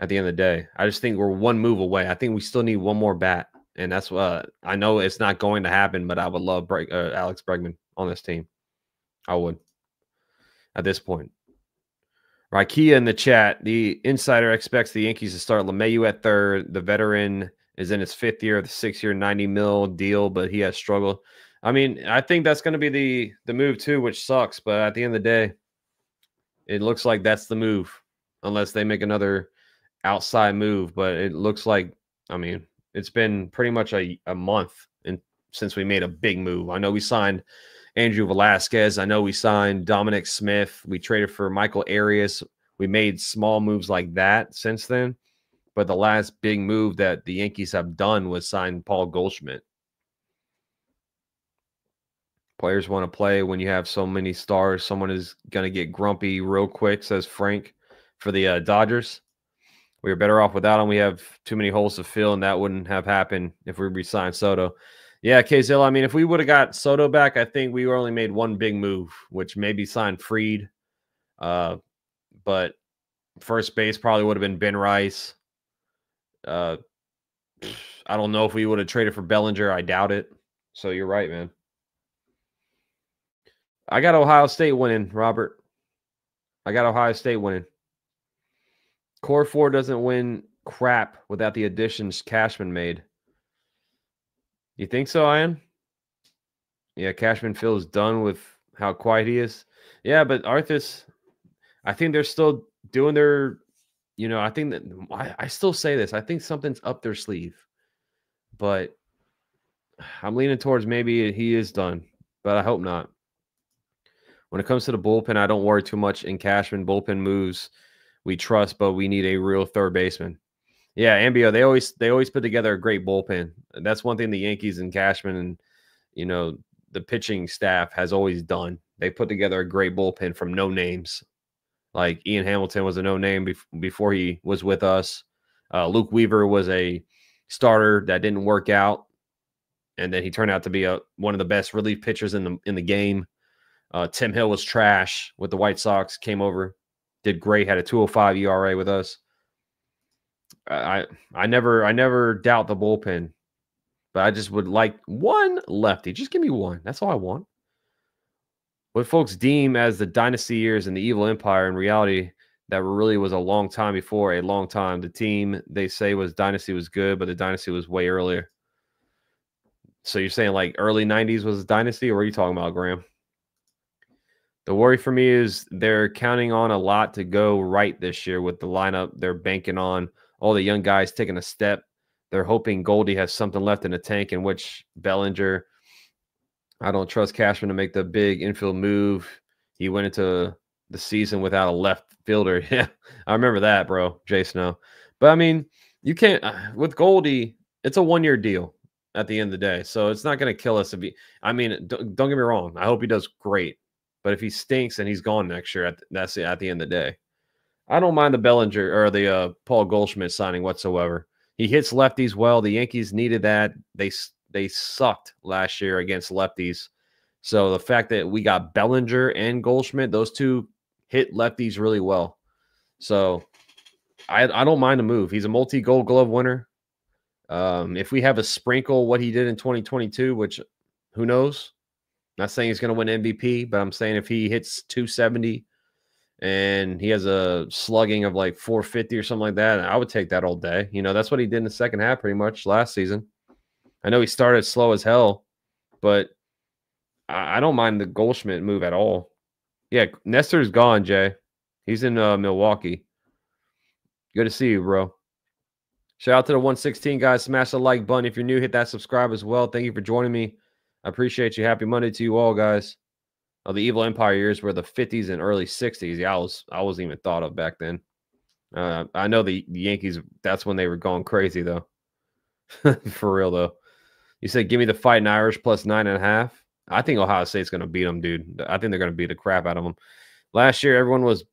At the end of the day, I just think we're one move away. I think we still need one more bat, and that's what I know it's not going to happen. But I would love Alex Bregman on this team. I would at this point. Rakia in the chat. The insider expects the Yankees to start LeMahieu at third. The veteran is in his 5th year of the 6-year, $90 million deal, but he has struggled. I mean, I think that's going to be the move too, which sucks. But at the end of the day, it looks like that's the move, unless they make another outside move. But it looks like, I mean, it's been pretty much a month since we made a big move. I know we signed Andrew Velasquez. I know we signed Dominic Smith. We traded for Michael Arias. We made small moves like that since then. But the last big move that the Yankees have done was sign Paul Goldschmidt. Players want to play when you have so many stars. Someone is going to get grumpy real quick, says Frank, for the Dodgers. We were better off without him. We have too many holes to fill, and that wouldn't have happened if we re-signed Soto. Yeah, Kazil, I mean, if we would have got Soto back, I think we only made one big move, which maybe signed Fried. But first base probably would have been Ben Rice. I don't know if we would have traded for Bellinger. I doubt it. So you're right, man. I got Ohio State winning, Robert. I got Ohio State winning. Core 4 doesn't win crap without the additions Cashman made. You think so, Ian? Yeah, Cashman feels done with how quiet he is. Yeah, but Arthas, I think they're still doing their, I think that I still say this. I think something's up their sleeve, but I'm leaning towards maybe he is done, but I hope not. When it comes to the bullpen, I don't worry too much in Cashman. Bullpen moves we trust, but we need a real third baseman. Yeah, Ambio, they always put together a great bullpen. That's one thing the Yankees and Cashman and you know the pitching staff has always done. They put together a great bullpen from no names. Like Ian Hamilton was a no name before he was with us. Luke Weaver was a starter that didn't work out, and then he turned out to be one of the best relief pitchers in the game. Tim Hill was trash with the White Sox. Came over, did great. Had a 2.05 ERA with us. I never doubt the bullpen, but I just would like one lefty. Just give me one. That's all I want. What folks deem as the dynasty years and the evil empire, in reality, that really was a long time before a long time. The team they say was dynasty was good, but the dynasty was way earlier. So you're saying like early 90s was dynasty, or what are you talking about, Graham? The worry for me is they're counting on a lot to go right this year with the lineup. They're banking on all the young guys taking a step. They're hoping Goldie has something left in the tank, in which Bellinger. I don't trust Cashman to make the big infield move. He went into the season without a left fielder. Yeah, I remember that, bro. Jay Snow. But I mean, you can't with Goldie. It's a 1-year deal at the end of the day, so it's not going to kill us if he. I mean, don't get me wrong. I hope he does great, but if he stinks and he's gone next year, that's it at the end of the day. I don't mind the Bellinger or the Paul Goldschmidt signing whatsoever. He hits lefties well. The Yankees needed that. They sucked last year against lefties. So the fact that we got Bellinger and Goldschmidt, those two hit lefties really well. So I don't mind the move. He's a multi-gold glove winner. If we have a sprinkle what he did in 2022, which who knows? Not saying he's going to win MVP, but I'm saying if he hits 270 and he has a slugging of like 450 or something like that, I would take that all day. That's what he did in the second half pretty much last season. I know he started slow as hell, but I don't mind the Goldschmidt move at all. Yeah, Nestor's gone, Jay. He's in Milwaukee. Good to see you, bro. Shout out to the 116 guys. Smash the like button. If you're new, hit that subscribe as well. Thank you for joining me. I appreciate you. Happy Monday to you all, guys. Oh, the Evil Empire years were the 50s and early 60s. Yeah, I wasn't even thought of back then. I know the Yankees, that's when they were going crazy, though. For real, though. You said, give me the Fighting Irish plus 9.5. I think Ohio State's going to beat them, dude. I think they're going to beat the crap out of them. Last year, everyone was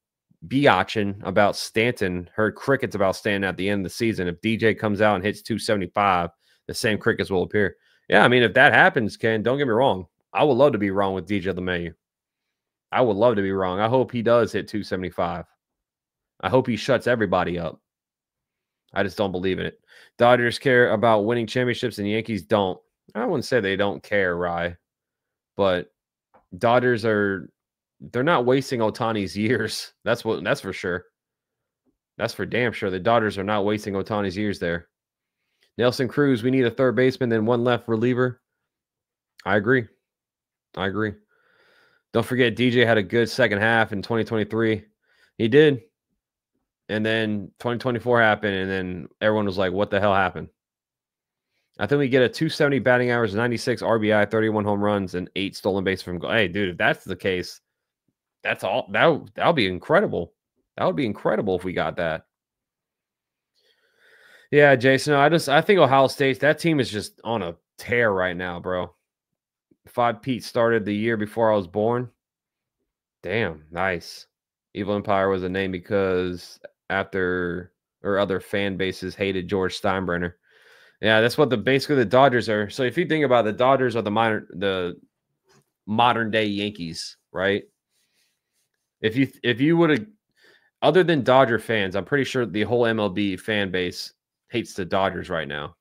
biatching about Stanton. Heard crickets about Stanton at the end of the season. If DJ comes out and hits 275, the same crickets will appear. Yeah, I mean, if that happens, Ken, don't get me wrong. I would love to be wrong with DJ LeMahieu. I would love to be wrong. I hope he does hit 275. I hope he shuts everybody up. I just don't believe in it. Dodgers care about winning championships and the Yankees don't. I wouldn't say they don't care, Rye. But Dodgers they're not wasting Ohtani's years. That's for sure. That's for damn sure. The Dodgers are not wasting Ohtani's years there. Nelson Cruz, we need a third baseman, then one left reliever. I agree. Don't forget, DJ had a good second half in 2023. He did. And then 2024 happened, and then everyone was like, what the hell happened? I think we get a 270 batting average, 96 RBI, 31 home runs, and 8 stolen bases from goal. Hey, dude, if that's the case, that's all. That would be incredible. That would be incredible if we got that. Yeah, Jason, I think Ohio State, that team is just on a tear right now, bro. Five Pete started the year before I was born. Damn, nice. Evil Empire was a name because other fan bases hated George Steinbrenner. Yeah, that's what basically the Dodgers are. So if you think about it, the Dodgers are the modern day Yankees, right? If you would have, other than Dodger fans, I'm pretty sure the whole MLB fan base hates the Dodgers right now.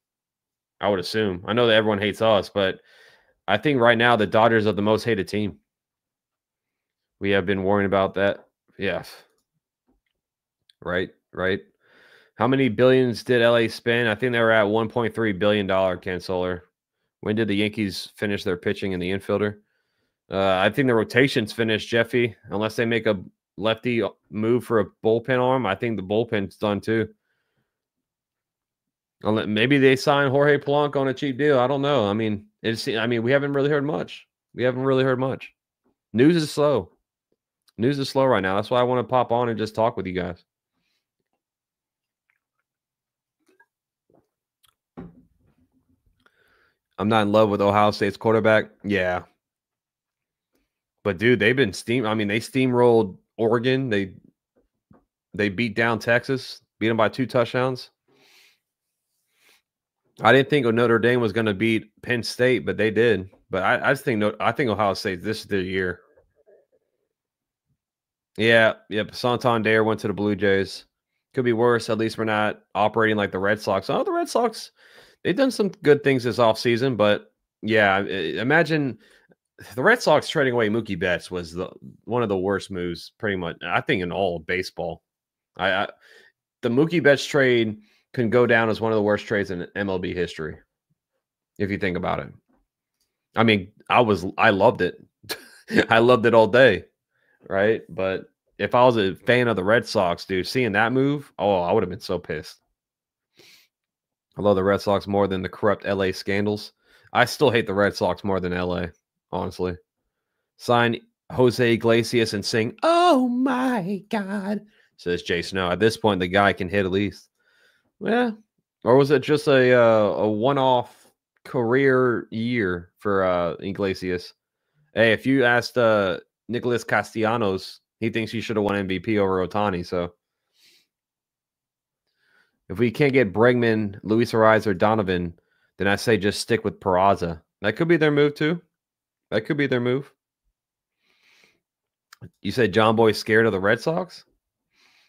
I would assume. I know that everyone hates us, but I think right now the Dodgers are the most hated team. We have been worrying about that. Yes. Right. How many billions did LA spend? I think they were at $1.3 billion, Ken Solar. When did the Yankees finish their pitching in the infielder? I think the rotation's finished, Jeffy. Unless they make a lefty move for a bullpen arm, I think the bullpen's done too. Maybe they sign Jorge Polanco on a cheap deal. I don't know. I mean, we haven't really heard much. News is slow. News is slow right now. That's why I want to pop on and just talk with you guys. I'm not in love with Ohio State's quarterback. Yeah. But dude, they've been they steamrolled Oregon. They beat down Texas, beat them by 2 touchdowns. I didn't think Notre Dame was going to beat Penn State, but they did. But I think Ohio State, this is their year. Yeah, yep. Santander went to the Blue Jays. Could be worse. At least we're not operating like the Red Sox. Oh, the Red Sox, they've done some good things this offseason, but yeah, imagine the Red Sox trading away Mookie Betts was one of the worst moves, pretty much, I think, in all of baseball. The Mookie Betts trade can go down as one of the worst trades in MLB history, if you think about it. I mean, I loved it. I loved it all day, right? But if I was a fan of the Red Sox, dude, seeing that move, I would have been so pissed. I love the Red Sox more than the corrupt LA scandals. I still hate the Red Sox more than LA, honestly. Sign Jose Iglesias and sing, "Oh my God," says Jay Snow. At this point, the guy can hit at least. Yeah. Or was it just a one-off career year for Iglesias? Hey, if you asked Nicholas Castellanos, he thinks he should have won MVP over Ohtani. So if we can't get Bregman, Luis Ariz, or Donovan, then I say just stick with Peraza. That could be their move too. That could be their move. You said John Boy's scared of the Red Sox?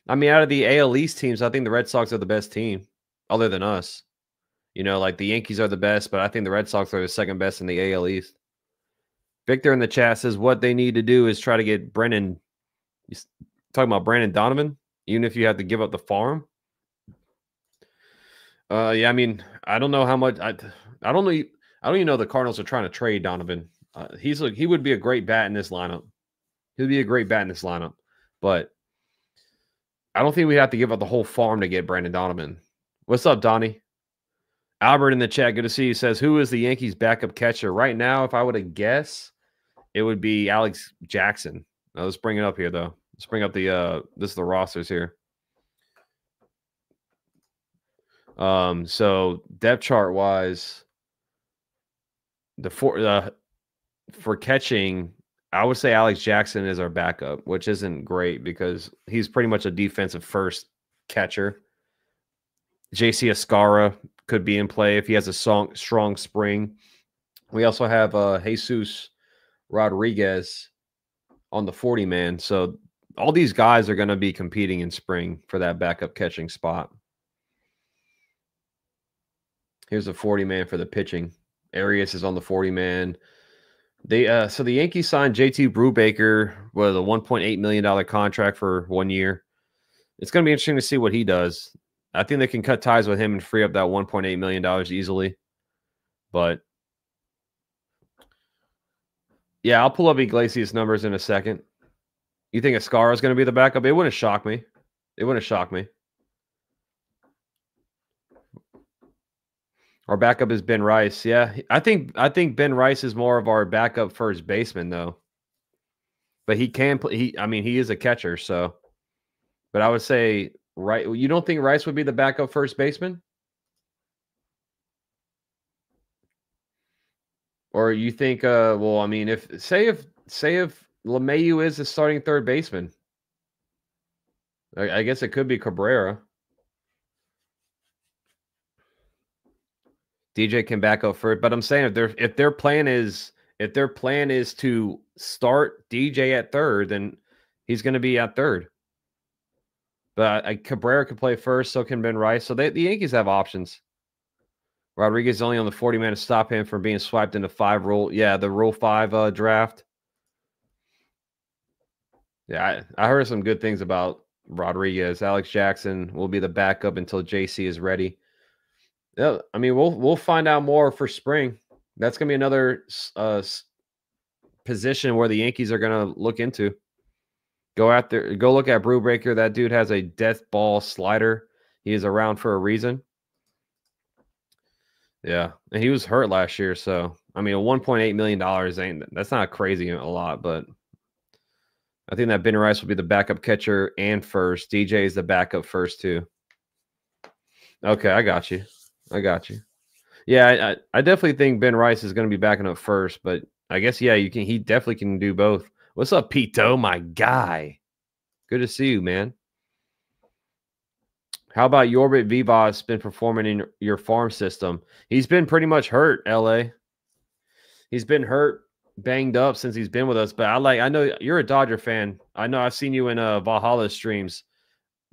I mean, out of the AL East teams, I think the Red Sox are the best team, other than us. You know, like the Yankees are the best, but I think the Red Sox are the second best in the AL East. Victor in the chat says what they need to do is try to get Brennan. He's talking about Brandon Donovan, even if you have to give up the farm. Yeah, I mean, I don't know how much. I don't even know the Cardinals are trying to trade Donovan. He would be a great bat in this lineup. He'd be a great bat in this lineup, but I don't think we have to give up the whole farm to get Brandon Donovan. What's up, Donnie? Albert in the chat, good to see you, says, who is the Yankees' backup catcher? Right now, if I would have guessed, it would be Alex Jackson. Now, let's bring it up here, though. Let's bring up the rosters here. So depth chart wise, for catching, I would say Alex Jackson is our backup, which isn't great because he's pretty much a defensive first catcher. JC Escara could be in play if he has a strong spring. We also have Jesus Rodriguez on the 40-man. So all these guys are going to be competing in spring for that backup catching spot. Here's the 40-man for the pitching. Arias is on the 40-man. So the Yankees signed JT Brubaker with a $1.8 million contract for 1 year. It's going to be interesting to see what he does. I think they can cut ties with him and free up that $1.8 million easily. But yeah, I'll pull up Iglesias numbers in a second. You think Escara is going to be the backup? It wouldn't shock me. Our backup is Ben Rice. Yeah, I think Ben Rice is more of our backup first baseman, though. But he can play. He is a catcher, so. But I would say, right? You don't think Rice would be the backup first baseman? Or you think? Well, I mean, if LeMahieu is the starting third baseman, I guess it could be Cabrera. DJ can back up first, but I'm saying if their plan is to start DJ at third, then he's going to be at third. But Cabrera could play first, so can Ben Rice. So the Yankees have options. Rodriguez is only on the 40-man to stop him from being swiped into 5 rule. Yeah, the Rule 5 draft. Yeah, I heard some good things about Rodriguez. Alex Jackson will be the backup until JC is ready. Yeah, I mean, we'll find out more for spring. That's going to be another position where the Yankees are going to look into. Go out there, go look at Brewbreaker. That dude has a death ball slider. He is around for a reason. Yeah, and he was hurt last year, so I mean, $1.8 million that's not crazy a lot, but I think that Ben Rice will be the backup catcher and first. DJ is the backup first too. Okay, I got you. Yeah, I definitely think Ben Rice is going to be backing up first, but I guess yeah, you can. He definitely can do both. What's up, Pito, my guy? Good to see you, man. How about Yorbit Vivas been performing in your farm system? He's been pretty much hurt, LA. He's been hurt, banged up since he's been with us. But I know you're a Dodger fan. I know I've seen you in Valhalla streams.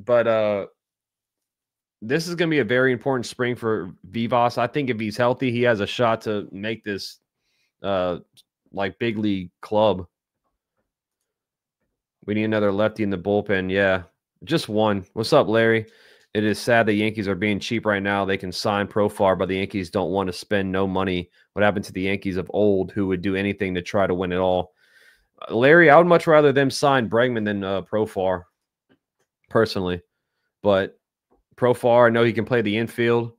But this is going to be a very important spring for Vivas. I think if he's healthy, he has a shot to make this like big league club. We need another lefty in the bullpen. Yeah, just one. What's up, Larry? It is sad the Yankees are being cheap right now. They can sign Profar, but the Yankees don't want to spend no money. What happened to the Yankees of old who would do anything to try to win it all? Larry, I would much rather them sign Bregman than Profar, personally. But Profar, I know he can play the infield.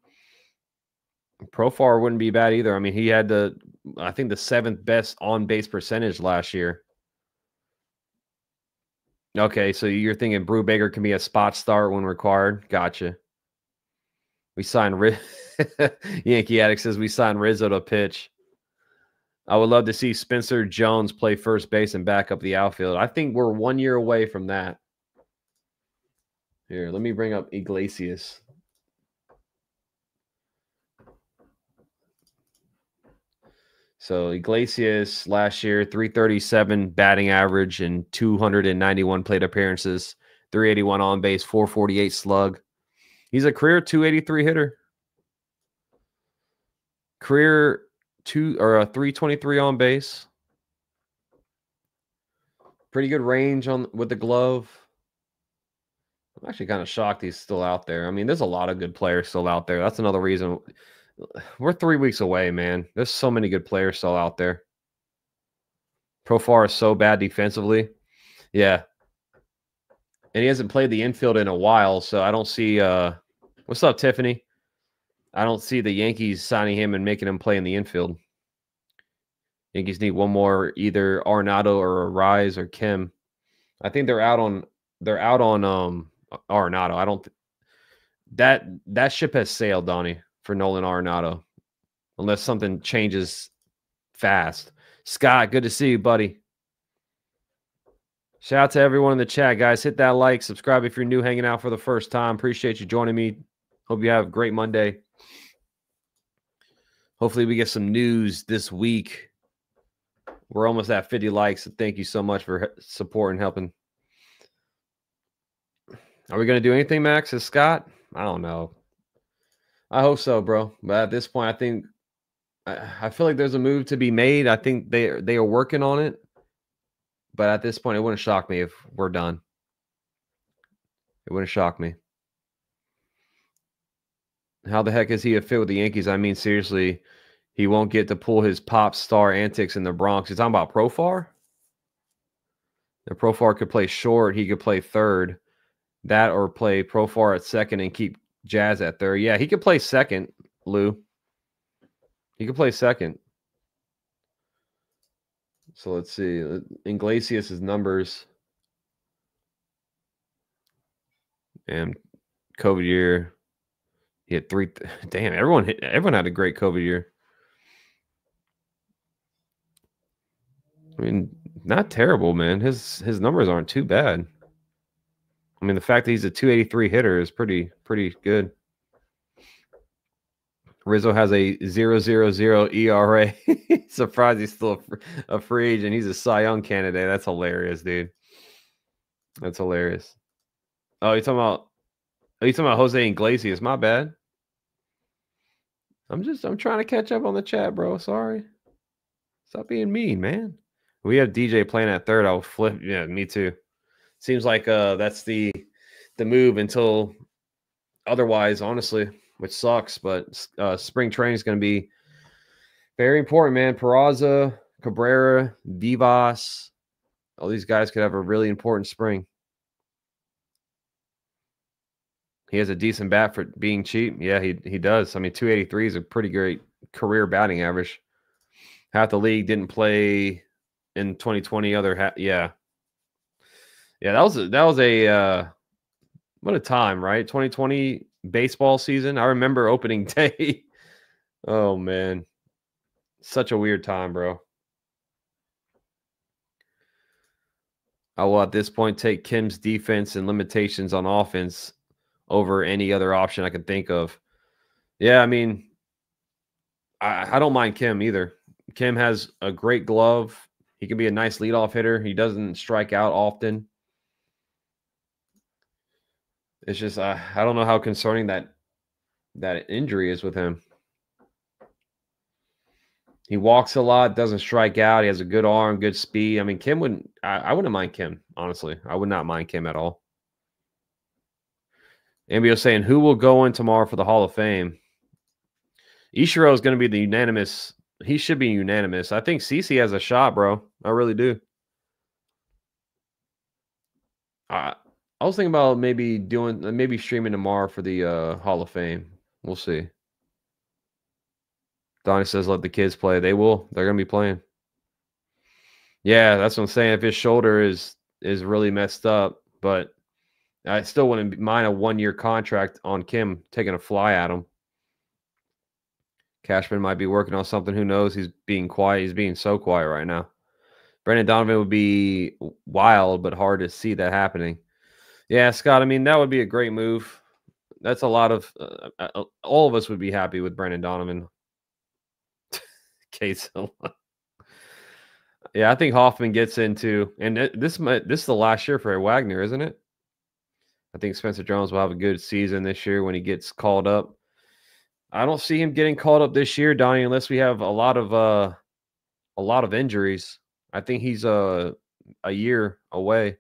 Profar wouldn't be bad either. I mean, he had I think the 7th best on-base percentage last year. Okay, so you're thinking Brubaker can be a spot start when required. Gotcha. We signed Yankee Addict says we signed Rizzo to pitch. I would love to see Spencer Jones play first base and back up the outfield. I think we're 1 year away from that. Here, let me bring up Iglesias. So Iglesias last year, 337 batting average and 291 plate appearances, 381 on base, 448 slug. He's a career 283 hitter. Career 323 on base. Pretty good range with the glove. I'm actually kind of shocked he's still out there. I mean, there's a lot of good players still out there. That's another reason. We're 3 weeks away, man. There's so many good players still out there. Profar is so bad defensively. Yeah. And he hasn't played the infield in a while, so I don't see what's up, Tiffany? I don't see the Yankees signing him and making him play in the infield. Yankees need one more, either Arenado or Rise or Kim. I think they're out on Arenado. I don't that ship has sailed, Donnie, for Nolan Arenado, unless something changes fast. Scott, good to see you, buddy. Shout out to everyone in the chat, guys. Hit that like, subscribe if you're new, hanging out for the first time. Appreciate you joining me. Hope you have a great Monday. Hopefully we get some news this week. We're almost at 50 likes, so thank you so much for support and helping. Are we going to do anything, Max? Is Scott? I don't know. I hope so, bro. But at this point, I feel like there's a move to be made. I think they are working on it. But at this point, it wouldn't shock me if we're done. It wouldn't shock me. How the heck is he a fit with the Yankees? I mean, seriously, he won't get to pull his pop star antics in the Bronx. You're talking about Profar? The Profar could play short. He could play third. That or play Profar at second and keep Jazz at third. Yeah, he could play second, Lou. He could play second. So let's see. Iglesias' numbers. And COVID year. He had 3. Damn, everyone had a great COVID year. I mean, not terrible, man. His numbers aren't too bad. I mean, the fact that he's a 283 hitter is pretty good. Rizzo has a 0.00 ERA. Surprised he's still a free agent. He's a Cy Young candidate. That's hilarious, dude. That's hilarious. Oh, you're talking about Jose Iglesias. My bad. I'm trying to catch up on the chat, bro. Sorry. Stop being mean, man. We have DJ playing at third. I'll flip. Yeah, me too. Seems like that's the move until otherwise, honestly, which sucks. But spring training is going to be Very important, man. Peraza, Cabrera, Vivas. All these guys could have a really important spring. He has a decent bat for being cheap. Yeah, he does. I mean, 283 is a pretty great career batting average. Half the league didn't play in 2020. Yeah, yeah. That was a what a time, right? 2020 baseball season. I remember opening day. Oh man, such a weird time, bro. I will at this point take Kim's defense and limitations on offense over any other option I can think of. Yeah, I mean, I don't mind Kim either. Kim has a great glove. He can be a nice leadoff hitter. He doesn't strike out often. It's just I don't know how concerning that injury is with him. He walks a lot, doesn't strike out. He has a good arm, good speed. I mean, Kim wouldn't. I wouldn't mind Kim, honestly. I would not mind Kim at all. NBO saying who will go in tomorrow for the Hall of Fame? Ichiro is going to be the unanimous. He should be unanimous. I think CeCe has a shot, bro. I really do. I was thinking about maybe streaming tomorrow for the Hall of Fame. We'll see. Donnie says let the kids play. They will. They're going to be playing. Yeah, that's what I'm saying. If his shoulder is really messed up, but I still wouldn't mind a 1-year contract on Kim taking a fly at him. Cashman might be working on something. Who knows? He's being quiet. He's being so quiet right now. Brandon Donovan would be wild, but hard to see that happening. Yeah, Scott, I mean, that would be a great move. That's a lot of all of us would be happy with Brandon Donovan. Case. Yeah, I think Hoffman gets into, and this is the last year for Wagner, isn't it? I think Spencer Jones will have a good season this year when he gets called up. I don't see him getting called up this year, Donnie, unless we have a lot of injuries. I think he's a year away.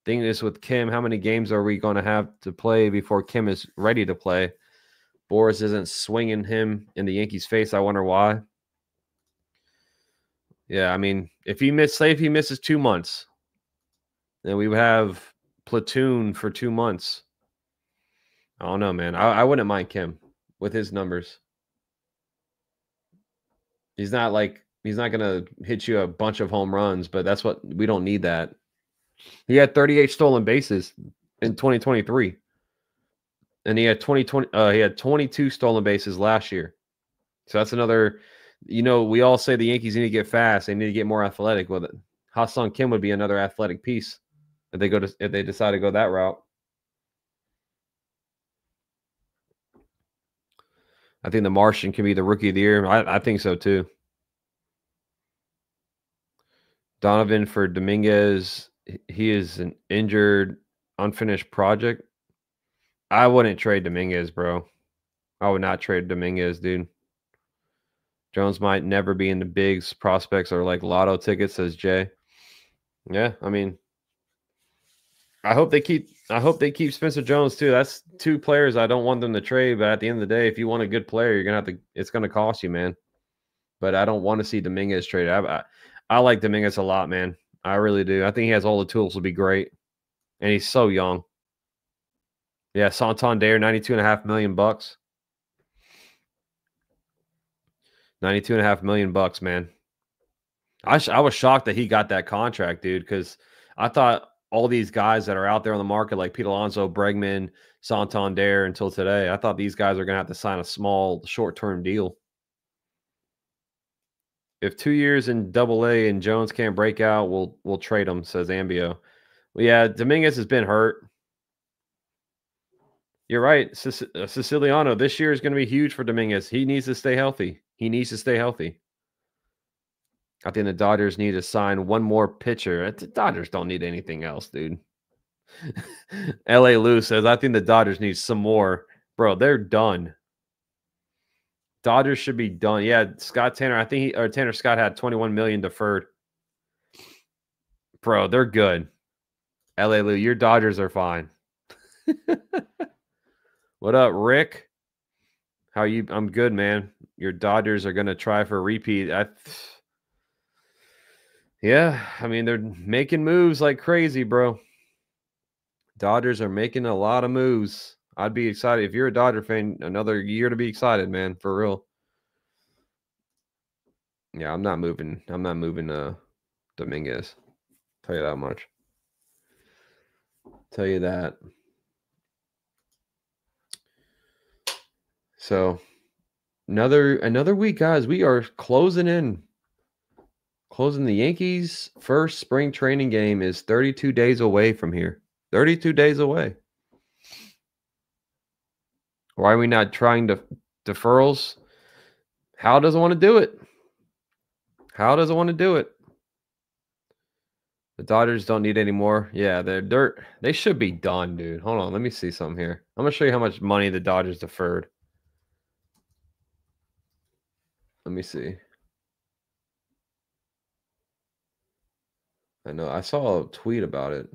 Thing is with Kim, how many games are we going to have to play before Kim is ready to play? Boris isn't swinging him in the Yankees' face. I wonder why. Yeah, I mean, if he misses 2 months, then we would have Platoon for 2 months. I don't know, man. I wouldn't mind Kim with his numbers. He's not gonna hit you a bunch of home runs, but we don't need that. He had 38 stolen bases in 2023. And he had 22 stolen bases last year. So that's another, we all say the Yankees need to get fast. They need to get more athletic with it. Ha-Seong Kim would be another athletic piece if they decide to go that route. I think the Martian can be the rookie of the year. I think so too. Donovan for Dominguez. He is an injured, unfinished project. I wouldn't trade Dominguez, bro. I would not trade Dominguez, dude. Jones might never be in the bigs. Prospects are like lotto tickets, says Jay. Yeah, I mean, I hope they keep Spencer Jones too. That's 2 players I don't want them to trade, but at the end of the day, if you want a good player, you're gonna have to. It's gonna cost you, man. But I don't want to see Dominguez traded. I like Dominguez a lot, man. I really do. I think he has all the tools to be great, and he's so young. Yeah, Santander, $92.5 million. $92.5 million, man. I was shocked that he got that contract, dude, because I thought all these guys that are out there on the market, like Pete Alonso, Bregman, Santander, until today, I thought these guys are going to have to sign a small, short-term deal. If 2 years in Double-A and Jones can't break out, we'll trade him, says Ambio. Well, yeah, Dominguez has been hurt. You're right, Siciliano. This year is going to be huge for Dominguez. He needs to stay healthy. I think the Dodgers need to sign one more pitcher. The Dodgers don't need anything else, dude. LA Lou says, I think the Dodgers need some more. Bro, they're done. Dodgers should be done. Yeah, Scott Tanner. I think Tanner Scott had 21 million deferred. Bro, they're good. LA Lou, your Dodgers are fine. What up, Rick? How you? I'm good, man. your Dodgers are going to try for a repeat. Yeah, I mean, they're making moves like crazy, bro. Dodgers are making a lot of moves. I'd be excited. If you're a Dodger fan, another year to be excited, man, for real. Yeah, I'm not moving Dominguez. Tell you that much. Tell you that. So another week, guys. We are closing in. Closing the Yankees' first spring training game is 32 days away from here. 32 days away. Why are we not trying to deferrals? Hal doesn't want to do it. Hal doesn't want to do it. The Dodgers don't need any more. Yeah, they should be done, dude. Hold on, let me see something here. I'm gonna show you how much money the Dodgers deferred. Let me see. I know I saw a tweet about it.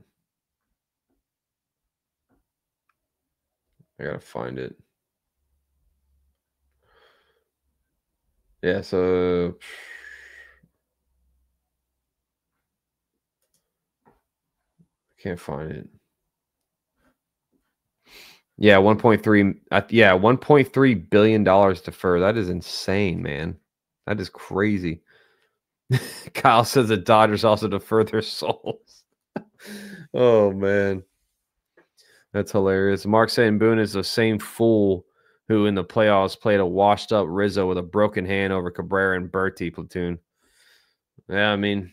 I gotta find it. Yeah, so I can't find it. Yeah, 1.3. Yeah, $1.3 billion deferred. That is insane, man. That is crazy. Kyle says the Dodgers also defer their souls. Oh man, that's hilarious. Mark saying Boone is the same fool who in the playoffs played a washed-up Rizzo with a broken hand over Cabrera and Berti platoon. Yeah, I mean,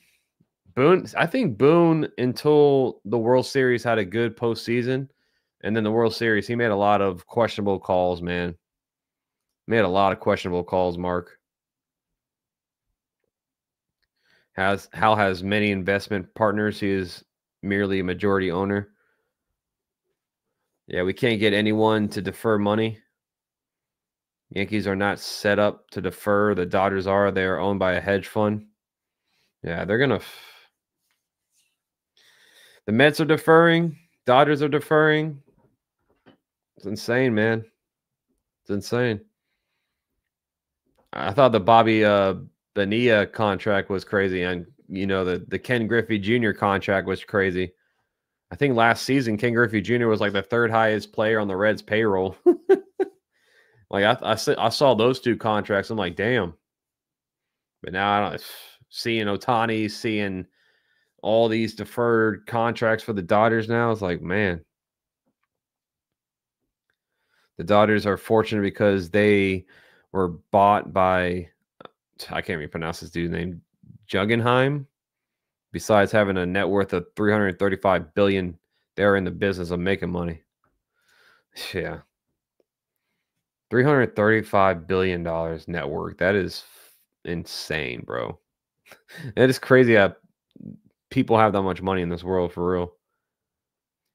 Boone. I think Boone until the World Series had a good postseason, and then the World Series he made a lot of questionable calls. Man, made a lot of questionable calls. Mark Hal has many investment partners. He is merely a majority owner. Yeah, we can't get anyone to defer money. Yankees are not set up to defer. The Dodgers are. They are owned by a hedge fund. Yeah, they're going to. The Mets are deferring. Dodgers are deferring. It's insane, man. It's insane. I thought the Bobby Bonilla contract was crazy. And, the Ken Griffey Jr. contract was crazy. I think last season, Ken Griffey Jr. was like the third highest player on the Reds payroll. Like I saw those two contracts. I'm like, damn. But now seeing Ohtani, seeing all these deferred contracts for the Dodgers now, it's like, man. The Dodgers are fortunate because they were bought by, I can't even pronounce this dude's name, Guggenheim. Besides having a net worth of $335 billion, they're in the business of making money. Yeah. $335 billion net worth. That is insane, bro. It is crazy how people have that much money in this world, for real.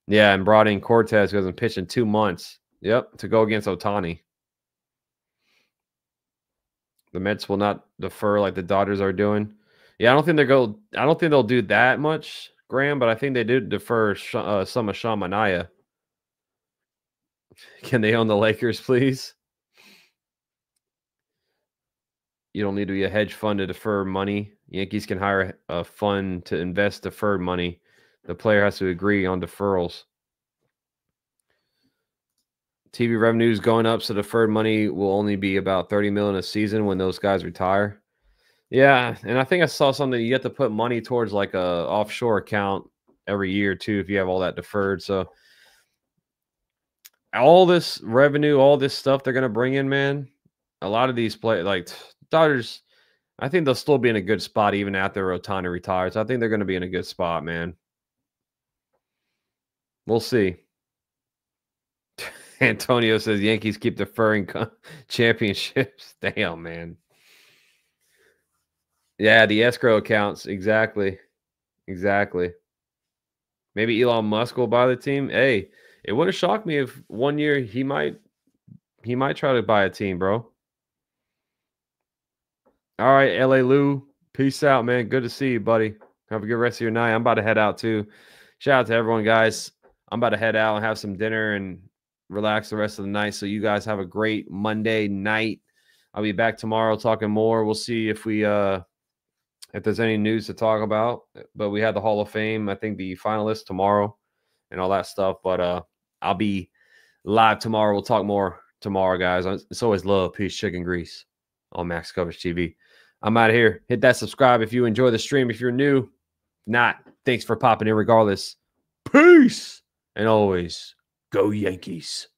Yeah, and brought in Cortez, who hasn't pitched in 2 months. Yep, to go against Ohtani. The Mets will not defer like the Dodgers are doing. Yeah, I don't think they'll do that much, Graham, but I think they did defer some of Sean Manaea. Can they own the Lakers, please? You don't need to be a hedge fund to defer money. Yankees can hire a fund to invest deferred money. The player has to agree on deferrals. TV revenues going up, so deferred money will only be about $30 million a season when those guys retire. Yeah, and I think I saw something. You have to put money towards like a offshore account every year too if you have all that deferred. So all this revenue, all this stuff they're gonna bring in, man. A lot of these like Dodgers, I think they'll still be in a good spot even after Ohtani retires. I think they're gonna be in a good spot, man. We'll see. Antonio says Yankees keep deferring championships. Damn, man. Yeah, the escrow accounts. Exactly. Maybe Elon Musk will buy the team. Hey, it wouldn't shock me if one year he might try to buy a team, bro. All right, LA Lou. Peace out, man. Good to see you, buddy. Have a good rest of your night. I'm about to head out too. Shout out to everyone, guys. I'm about to head out and have some dinner and relax the rest of the night. So you guys have a great Monday night. I'll be back tomorrow talking more. We'll see if there's any news to talk about. But we had the Hall of Fame, I think the finalists tomorrow and all that stuff. But I'll be live tomorrow. We'll talk more tomorrow, guys. It's always love, peace, chicken grease on Max Coverage TV. I'm out of here. Hit that subscribe if you enjoy the stream. If you're new, if not, thanks for popping in regardless. Peace. And always, go Yankees.